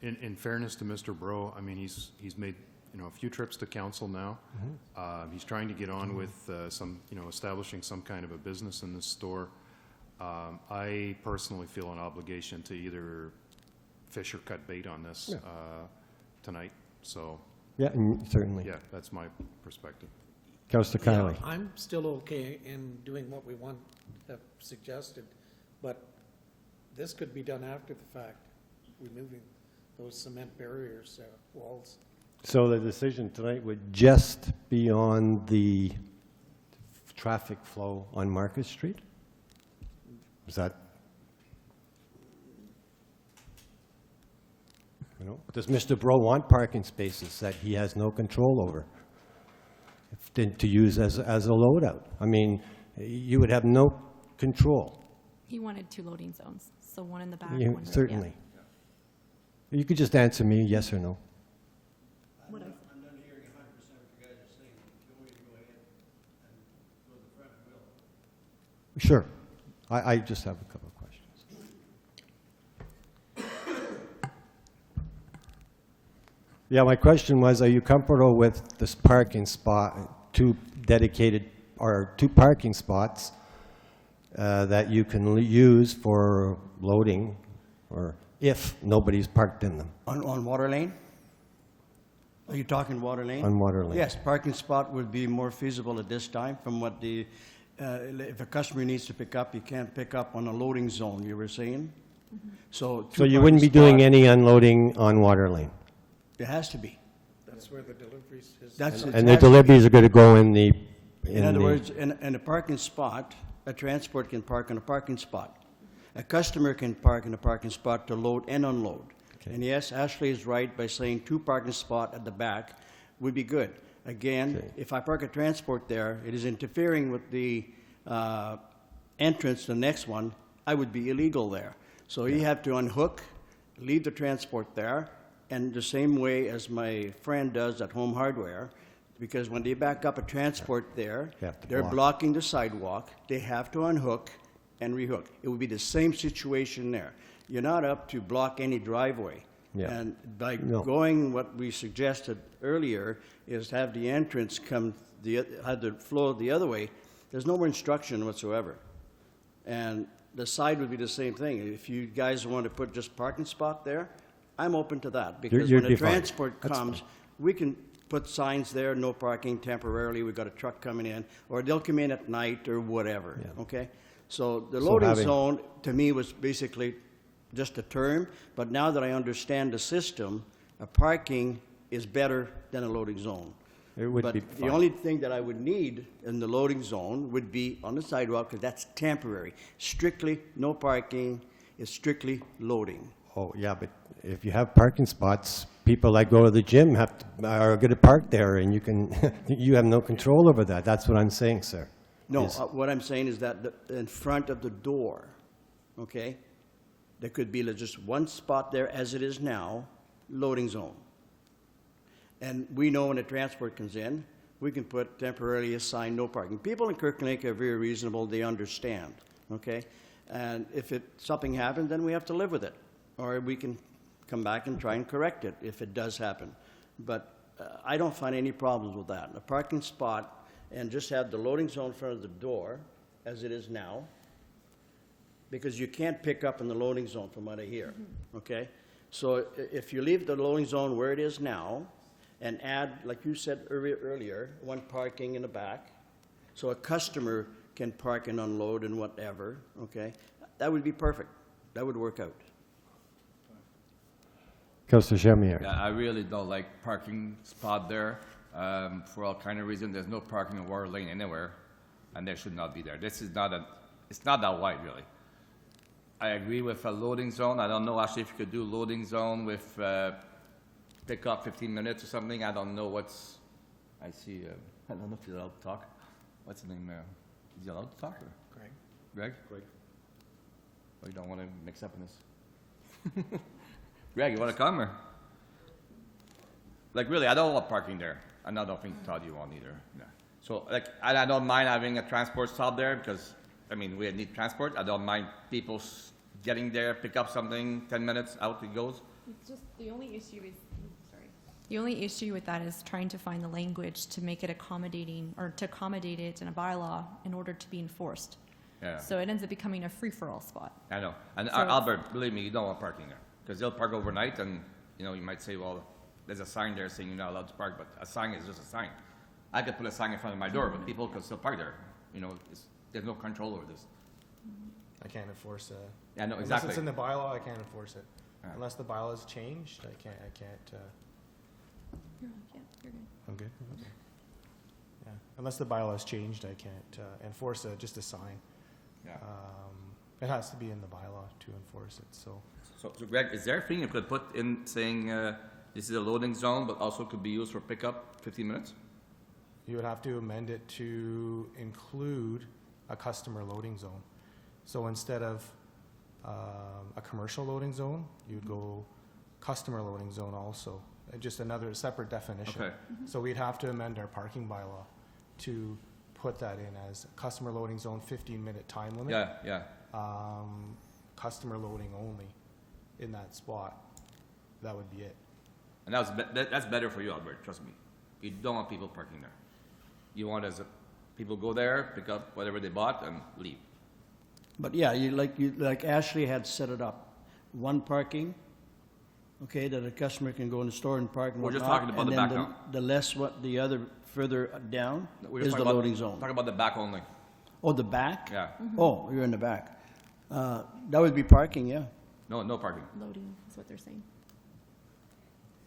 in fairness to Mr. Bro, I mean, he's made, you know, a few trips to council now. He's trying to get on with some, you know, establishing some kind of a business in this store. I personally feel an obligation to either fish or cut bait on this tonight, so. Yeah, certainly. Yeah, that's my perspective. Councillor Kiley. Yeah, I'm still okay in doing what we have suggested, but this could be done after the fact, removing those cement barriers, walls. So the decision tonight would just be on the traffic flow on Market Street? Is that, you know, does Mr. Bro want parking spaces that he has no control over to use as a loadout? I mean, you would have no control. He wanted 2 loading zones, so one in the back, one in the front. Certainly. You could just answer me yes or no. What I- I'm done hearing 100% what you guys are saying. If you want me to go ahead and go to the front, I will. Sure. I just have a couple of questions. Yeah, my question was, are you comfortable with this parking spot, 2 dedicated, or 2 parking spots that you can use for loading, or if nobody's parked in them? On Water Lane? Are you talking Water Lane? On Water Lane. Yes, parking spot would be more feasible at this time from what the, if a customer needs to pick up, you can't pick up on a loading zone, you were saying? So. So you wouldn't be doing any unloading on Water Lane? It has to be. That's where the deliveries is. That's, it And the has to be. deliveries are going to go in the... In other words, in a parking spot, a transport can park in a parking spot. A customer can park in a parking spot to load and unload. And yes, Ashley is right by saying 2 parking spot at the back would be good. Again, if I park a transport there, it is interfering with the entrance to the next one, I would be illegal there. So you have to unhook, leave the transport there, and the same way as my friend does at Home Hardware, because when they back up a transport there, You have to they're block. blocking the sidewalk, they have to unhook and rehook. It would be the same situation there. You're not up to block any driveway. Yeah. And by No. going, what we suggested earlier is have the entrance come, have the flow the other way, there's no more instruction whatsoever. And the side would be the same thing. If you guys want to put just parking spot there, I'm open to that. Because you'd when be the fine. transport That's comes, we can put signs there, no parking temporarily, we've got a truck coming in, or they'll come in at night or whatever, okay? So the So loading having- zone, to me, was basically just a term, but now that I understand the system, a parking is better than a loading zone. It would be But the fine. only thing that I would need in the loading zone would be on the sidewalk, because that's temporary. Strictly no parking, it's strictly loading. Oh, yeah, but if you have parking spots, people that go to the gym are going to park there, and you can, you have no control over that. That's what I'm saying, sir. No, Is- what I'm saying is that in front of the door, okay, there could be just one spot there as it is now, loading zone. And we know when the transport comes in, we can put temporarily a sign, no parking. People in Kirkland Lake are very reasonable, they understand, okay? And if something happens, then we have to live with it. Or we can come back and try and correct it if it does happen. But I don't find any problems with that. A parking spot and just have the loading zone in front of the door, as it is now, because you can't pick up in the loading zone from what I hear, okay? So if you leave the loading zone where it is now, and add, like you said earlier, one parking in the back, so a customer can park and unload and whatever, okay? That would be perfect. That would work out. Councilor Jamier. Yeah, I really don't like parking spot there, for all kind of reasons. There's no parking in Water Lane anywhere, and there should not be there. This is not it's not that wide, really. I agree with a loading zone. I don't know actually if you could do loading zone with, pick up 15 minutes or something. I don't know I see, I don't know if he's allowed to talk. What's his name? Is he allowed to talk or? Greg. Greg? Greg. Oh, you don't want to mix up in this? Greg, you want to come or? Like really, I don't want parking there. And I don't think Todd you want either. No. So like, I don't mind having a transport stop there because, I mean, we need transport. I don't mind people getting there, pick up something, 10 minutes, out it goes. It's just, the only issue is, sorry. The only issue with that is trying to find the language to make it accommodating, or to accommodate it in a bylaw in order to be enforced. Yeah. So it ends up becoming a free-for-all spot. I know. And So Albert, believe me, you don't want parking there. Because they'll park overnight and, you know, you might say, well, there's a sign there saying you're not allowed to park, but a sign is just a sign. I could put a sign in front of my door, but people can still park there. You know, there's no control over this. I can't enforce it. Yeah, no, Unless exactly. it's in the bylaw, I can't enforce it. Yeah. Unless the bylaw is changed, I can't, You're good. I'm good? Okay. Yeah, unless the bylaw is changed, I can't enforce just a sign. Yeah. It has to be in the bylaw to enforce it, so. So Greg, is there a thing you could put in saying, this is a loading zone, but also could be used for pickup 15 minutes? You would have to amend it to include a customer loading zone. So instead of a commercial loading zone, you'd go customer loading zone also, just another separate definition. Okay. So we'd have to amend our parking bylaw to put that in as customer loading zone, 15-minute time limit. Yeah, yeah. Customer loading only in that spot. That would be it. And that's better for you, Albert, trust me. You don't want people parking there. You want people go there, pick up whatever they bought and leave. But yeah, like Ashley had set it up, one parking okay, that a customer can go in the store and park and We're whatnot. just talking about and the then back now. The less, what, the other further down We're is just the talking about- loading zone. Talking about the back only, Oh, the back? yeah. Oh, you're in the back. That would be parking, yeah. No parking. Loading is what they're saying.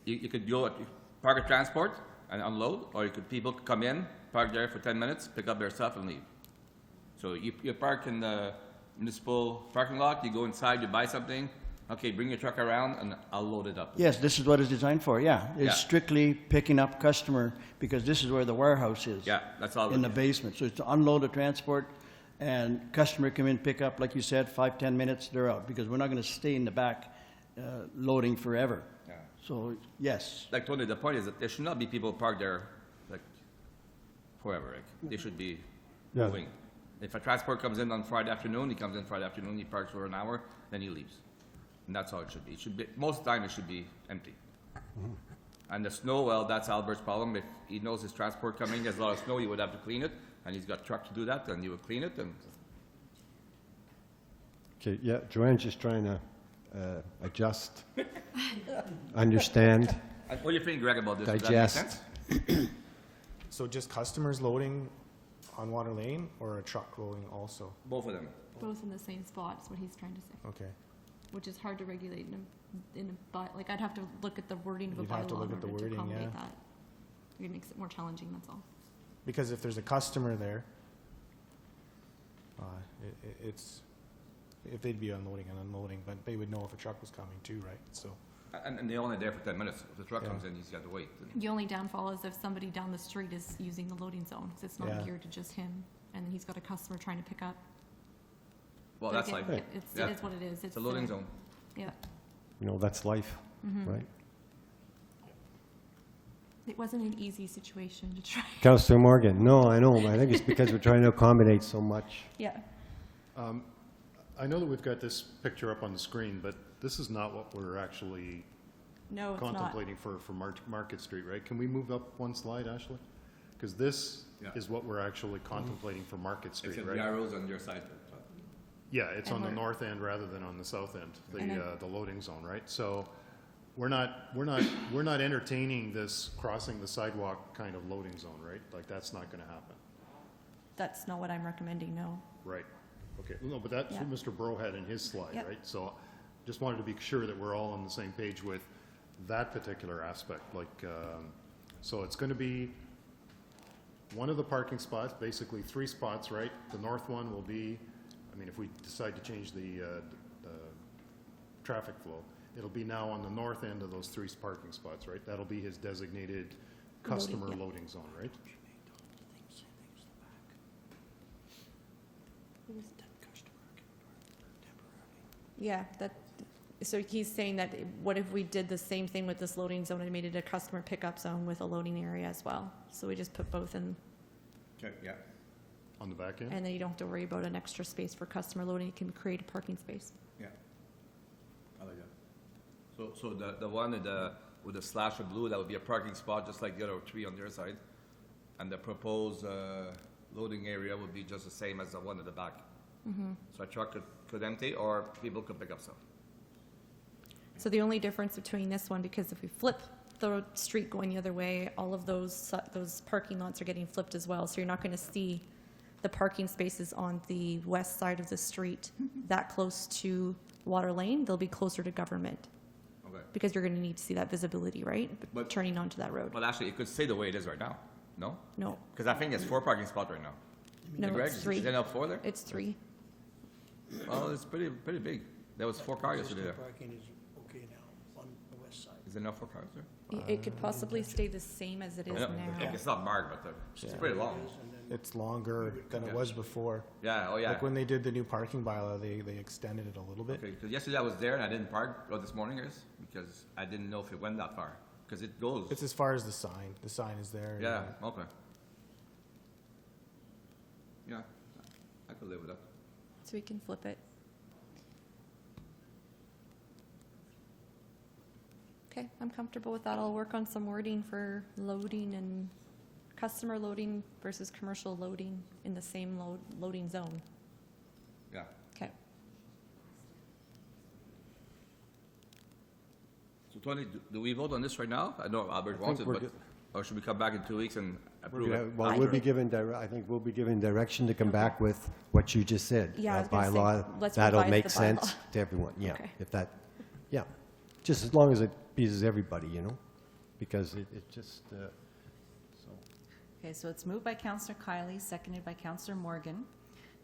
You could go, park at transport and unload, or people could come in, park there for 10 minutes, pick up their stuff and leave. So you park in the municipal parking lot, you go inside, you buy something, okay, bring your truck around and I'll load it up. Yes, this is what it's designed for, yeah. Yeah. It's strictly picking up customer, because this is where the warehouse is. Yeah, that's all. In the basement. So it's to unload the transport, and customer come in, pick up, like you said, 5-10 minutes, they're out, because we're not gonna stay in the back loading forever. Yeah. So, yes. Like Tony, the point is that there should not be people parked there like forever. Like, they should be Yeah. moving. If a transport comes in on Friday afternoon, he comes in Friday afternoon, he parks for an hour, then he leaves. And that's how it should be. It should be, most of the time it should be empty. And the snow, well, that's Albert's problem. If he knows his transport coming, there's a lot of snow, he would have to clean it, and he's got a truck to do that, and he would clean it, and Okay, yeah, Joanne's just trying to adjust, understand, And what do you think, Greg, about this? Does that make digest. sense? So just customers loading on Water Lane or a truck loading also? Both of them. Both in the same spot is what he's trying to say, Okay. which is hard to regulate in a like, I'd have to look at the wording of a You'd have to bylaw look in at the order to wording, accommodate yeah. that. It makes it more challenging, that's all. Because if there's a customer there, it's, if they'd be unloading and unloading, but they would know if a truck was coming too, right? So, And they're only there for 10 minutes. If the truck Yeah. comes in, he's got to wait. The only downfall is if somebody down the street is using the loading zone, 'cause it's not Yeah. geared to just him, and then he's got a customer trying to pick up. Well, But that's again, like, It yeah. is what it is. It's a loading their- zone. Yeah. You know, that's life, right? It wasn't an easy situation to try. Councillor Morgan, no, I know, I think it's because we're trying to accommodate so much. Yeah. I know that we've got this picture up on the screen, but this is not what we're actually No, it's not. contemplating for Market Street, right? Can we move up one slide, Ashley? Because this Yeah. is what we're actually contemplating for Market Street, Except right? the arrows on your side. Yeah, it's And on the we're- north end rather than on the south end, And the loading zone, right? So we're not entertaining this crossing the sidewalk kind of loading zone, right? Like, that's not gonna happen, That's not what I'm recommending, no. right? Okay, no, but that's what Yeah. Mr. Burrow had in his slide, Yep. right? So just wanted to be sure that we're all on the same page with that particular aspect, like, so it's gonna be one of the parking spots, basically 3 spots, right? The north one will be, I mean, if we decide to change the traffic flow, it'll be now on the north end of those 3 parking spots, right? That'll be his designated customer yeah. loading zone, right? Yeah, so he's saying that, what if we did the same thing with this loading zone and made it a customer pickup zone with a loading area as well? So we just put both in, Okay, yeah. On the back end? and then you don't have to worry about an extra space for customer loading, you can create a parking space. Yeah. I like that. So the one with the slash of blue, that would be a parking spot, just like the other 3 on their side. And the proposed loading area would be just the same as the one at the back. So a truck could empty, or people could pick up stuff. So the only difference between this one, because if we flip the street going the other way, all of those parking lots are getting flipped as well. So you're not going to see the parking spaces on the west side of the street that close to Water Lane. They'll be closer to Government, Okay. because you're going to need to see that visibility, right? But- Turning onto that road. Well, actually, it could stay the way it is right now, no? No, Because I think it's 4 parking spots right now. no, Greg, it's is 3. there enough 4 there? It's 3. Well, it's pretty big. There was 4 cars yesterday there. Parking is okay now on the west side. Is there enough 4 cars there? It could possibly stay the same as it is Yeah, now. it's not marked, but it's pretty long. it's longer than it was before. Yeah, oh yeah. Like when they did the new parking bylaw, they extended it a little bit. Okay, because yesterday I was there and I didn't park, or this morning is, because I didn't know if it went that far. Because it goes, It's as far as the sign. The sign is there. yeah, okay. Yeah, I could live with that. So we can flip it. Okay, I'm comfortable with that. I'll work on some wording for loading and customer loading versus commercial loading in the same loading zone. Yeah. Okay. So Tony, do we vote on this right now? I know Albert wants it, we're but, good. or should we come back in 2 weeks and approve it? Well, we'll be given, I think we'll be given direction to come back with what you just said. Yeah, I was a gonna say, bylaw let's that'll revise make the sense bylaw. to everyone, yeah. Okay. If that, yeah, just as long as it pleases everybody, you know? Because it just, so. Okay, so it's moved by Councillor Kiley, seconded by Councillor Morgan,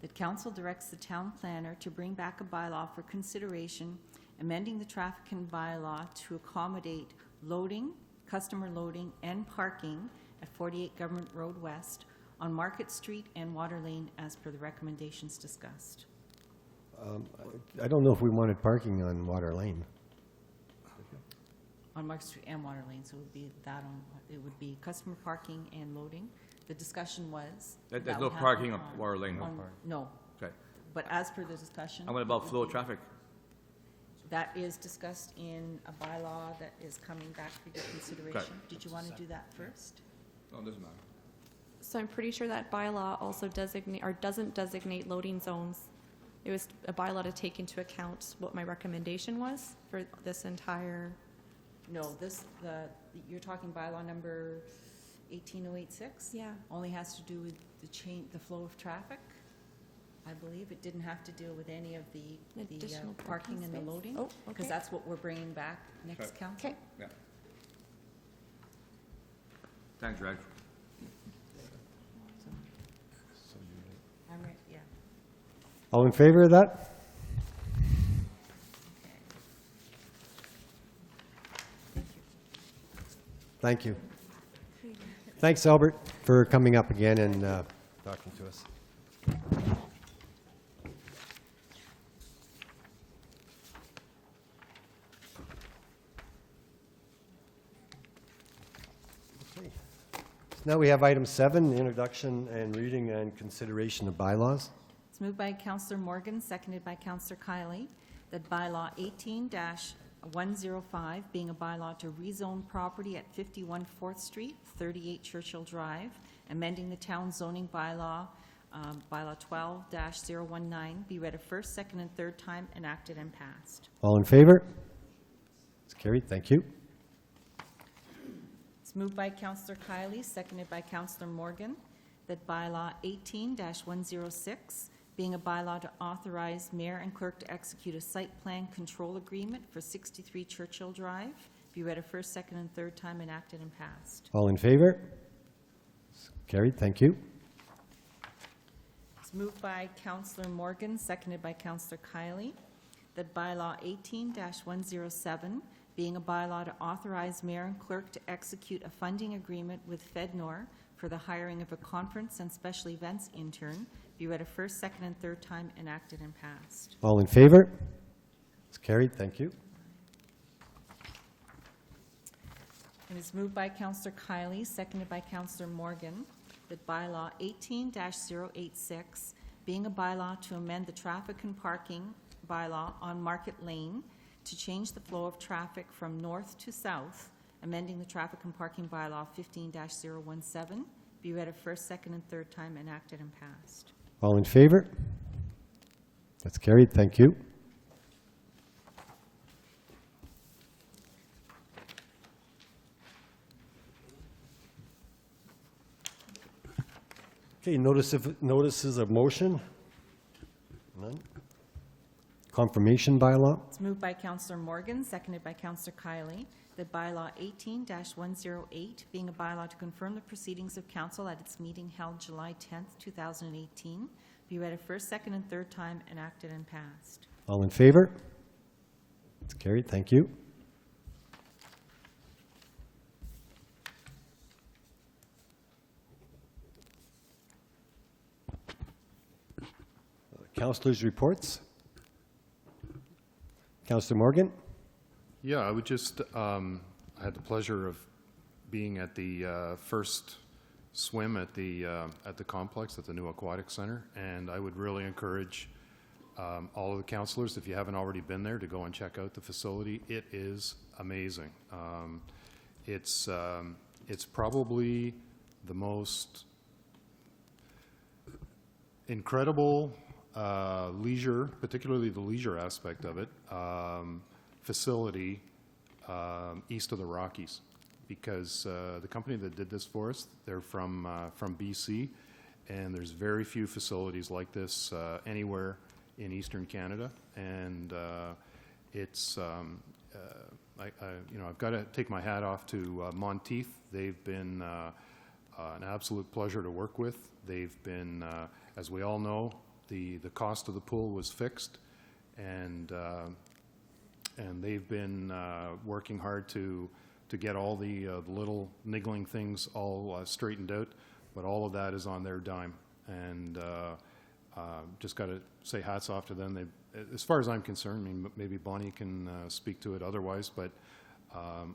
that council directs the town planner to bring back a bylaw for consideration, amending the traffic and bylaw to accommodate loading, customer loading, and parking at 48 Government Road West on Market Street and Water Lane as per the recommendations discussed. I don't know if we wanted parking on Water Lane. On Market Street and Water Lane, so it would be that on, it would be customer parking and loading. The discussion was. There's that no would happen parking on Water Lane, no on- parking. No, Okay. but as per the discussion. And what about flow of traffic? That is discussed in a bylaw that is coming back for your consideration. Did you want to do that first? No, it doesn't matter. So I'm pretty sure that bylaw also designate, or doesn't designate loading zones. It was a bylaw to take into account what my recommendation was for this entire, No, you're talking bylaw number 18086? yeah. Only has to do with the flow of traffic, I believe. It didn't have to deal with any of the Additional parking and the space. loading. Oh, Because okay. that's what we're bringing back next Okay. council. Okay. Yeah. Thanks, Reg. I'm right, yeah. All in favor of that? Thank you. Thanks, Albert, for coming up again and talking to us. Okay. Now we have item 7, introduction and reading and consideration of bylaws. It's moved by Councillor Morgan, seconded by Councillor Kiley, that bylaw 18-105, being a bylaw to rezone property at 51 4th Street, 38 Churchill Drive, amending the town zoning bylaw, bylaw 12-019, be read a first, second, and third time, enacted and passed. All in favor? It's carried. Thank you. It's moved by Councillor Kiley, seconded by Councillor Morgan, that bylaw 18-106, being a bylaw to authorize mayor and clerk to execute a site plan control agreement for 63 Churchill Drive, be read a first, second, and third time, enacted and passed. All in favor? It's carried. Thank you. It's moved by Councillor Morgan, seconded by Councillor Kiley, that bylaw 18-107, being a bylaw to authorize mayor and clerk to execute a funding agreement with FedNor for the hiring of a conference and special events intern, be read a first, second, and third time, enacted and passed. All in favor? It's carried. Thank you. It is moved by Councillor Kiley, seconded by Councillor Morgan, that bylaw 18-086, being a bylaw to amend the traffic and parking bylaw on Market Lane to change the flow of traffic from north to south, amending the traffic and parking bylaw 15-017, be read a first, second, and third time, enacted and passed. All in favor? That's carried. Thank you. Okay, notices of motion? None. Confirmation bylaw? It's moved by Councillor Morgan, seconded by Councillor Kiley, that bylaw 18-108, being a bylaw to confirm the proceedings of council at its meeting held July 10th, 2018, be read a first, second, and third time, enacted and passed. All in favor? It's carried. Thank you. Councilors' reports. Councillor Morgan? Yeah, I would just, I had the pleasure of being at the first swim at the complex, at the new aquatic center, and I would really encourage all of the councilors, if you haven't already been there, to go and check out the facility. It is amazing. It's probably the most incredible leisure, particularly the leisure aspect of it, facility east of the Rockies, because the company that did this for us, they're from BC, and there's very few facilities like this anywhere in eastern Canada, and it's I've got to take my hat off to Monteith. They've been an absolute pleasure to work with. They've been, as we all know, the cost of the pool was fixed, and they've been working hard to get all the little niggling things all straightened out, but all of that is on their dime, and just got to say hats off to them. They, as far as I'm concerned, I mean, maybe Bonnie can speak to it otherwise, but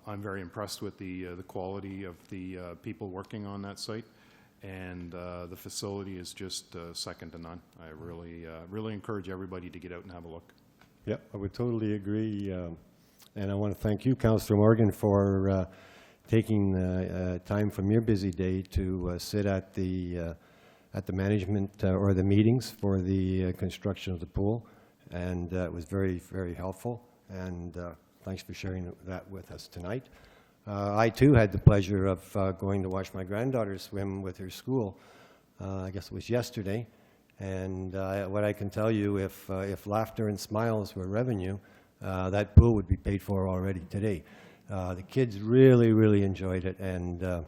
I'm very impressed with the quality of the people working on that site, and the facility is just second to none. I really encourage everybody to get out and have a look. Yeah, I would totally agree. And I want to thank you, Councillor Morgan, for taking time from your busy day to sit at the management or the meetings for the construction of the pool. And it was very, very helpful. And thanks for sharing that with us tonight. I, too, had the pleasure of going to watch my granddaughter swim with her school. I guess it was yesterday. And what I can tell you, if laughter and smiles were revenue, that pool would be paid for already today. The kids really, really enjoyed it, and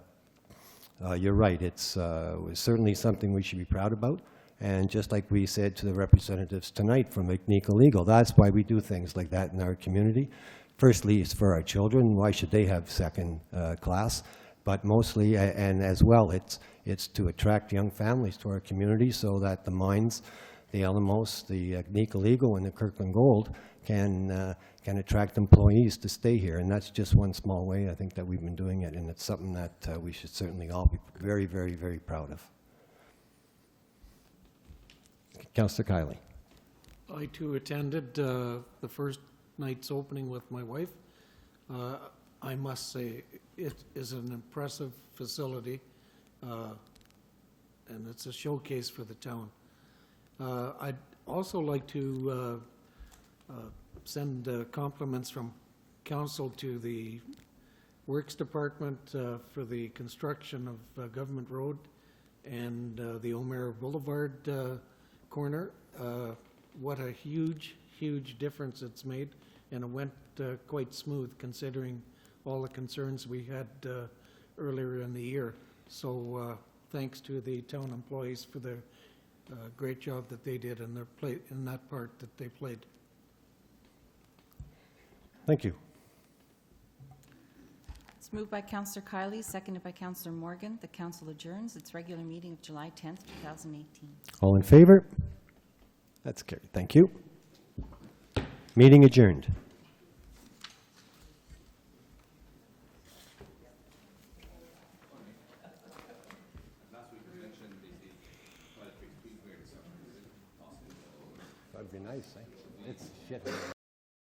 you're right, it was certainly something we should be proud about. And just like we said to the representatives tonight from Agnico Legal, that's why we do things like that in our community. Firstly, it's for our children. Why should they have second class? But mostly, and as well, it's to attract young families to our community so that the mines, the Alamos, the Agnico Eagle, and the Kirkland Gold can attract employees to stay here. And that's just one small way, I think, that we've been doing it, and it's something that we should certainly all be very, very, very proud of. Councillor Kiley. I too attended the first night's opening with my wife. I must say, it is an impressive facility, and it's a showcase for the town. I'd also like to send compliments from council to the Works Department for the construction of Government Road and the O'Meara Boulevard corner. What a huge, huge difference it's made, and it went quite smooth considering all the concerns we had earlier in the year. So thanks to the town employees for the great job that they did in that part that they played. Thank you. It's moved by Councillor Kiley, seconded by Councillor Morgan. The council adjourns its regular meeting of July 10th, 2018. All in favor? That's carried. Thank you. Meeting adjourned. That'd be nice, eh? It's shit.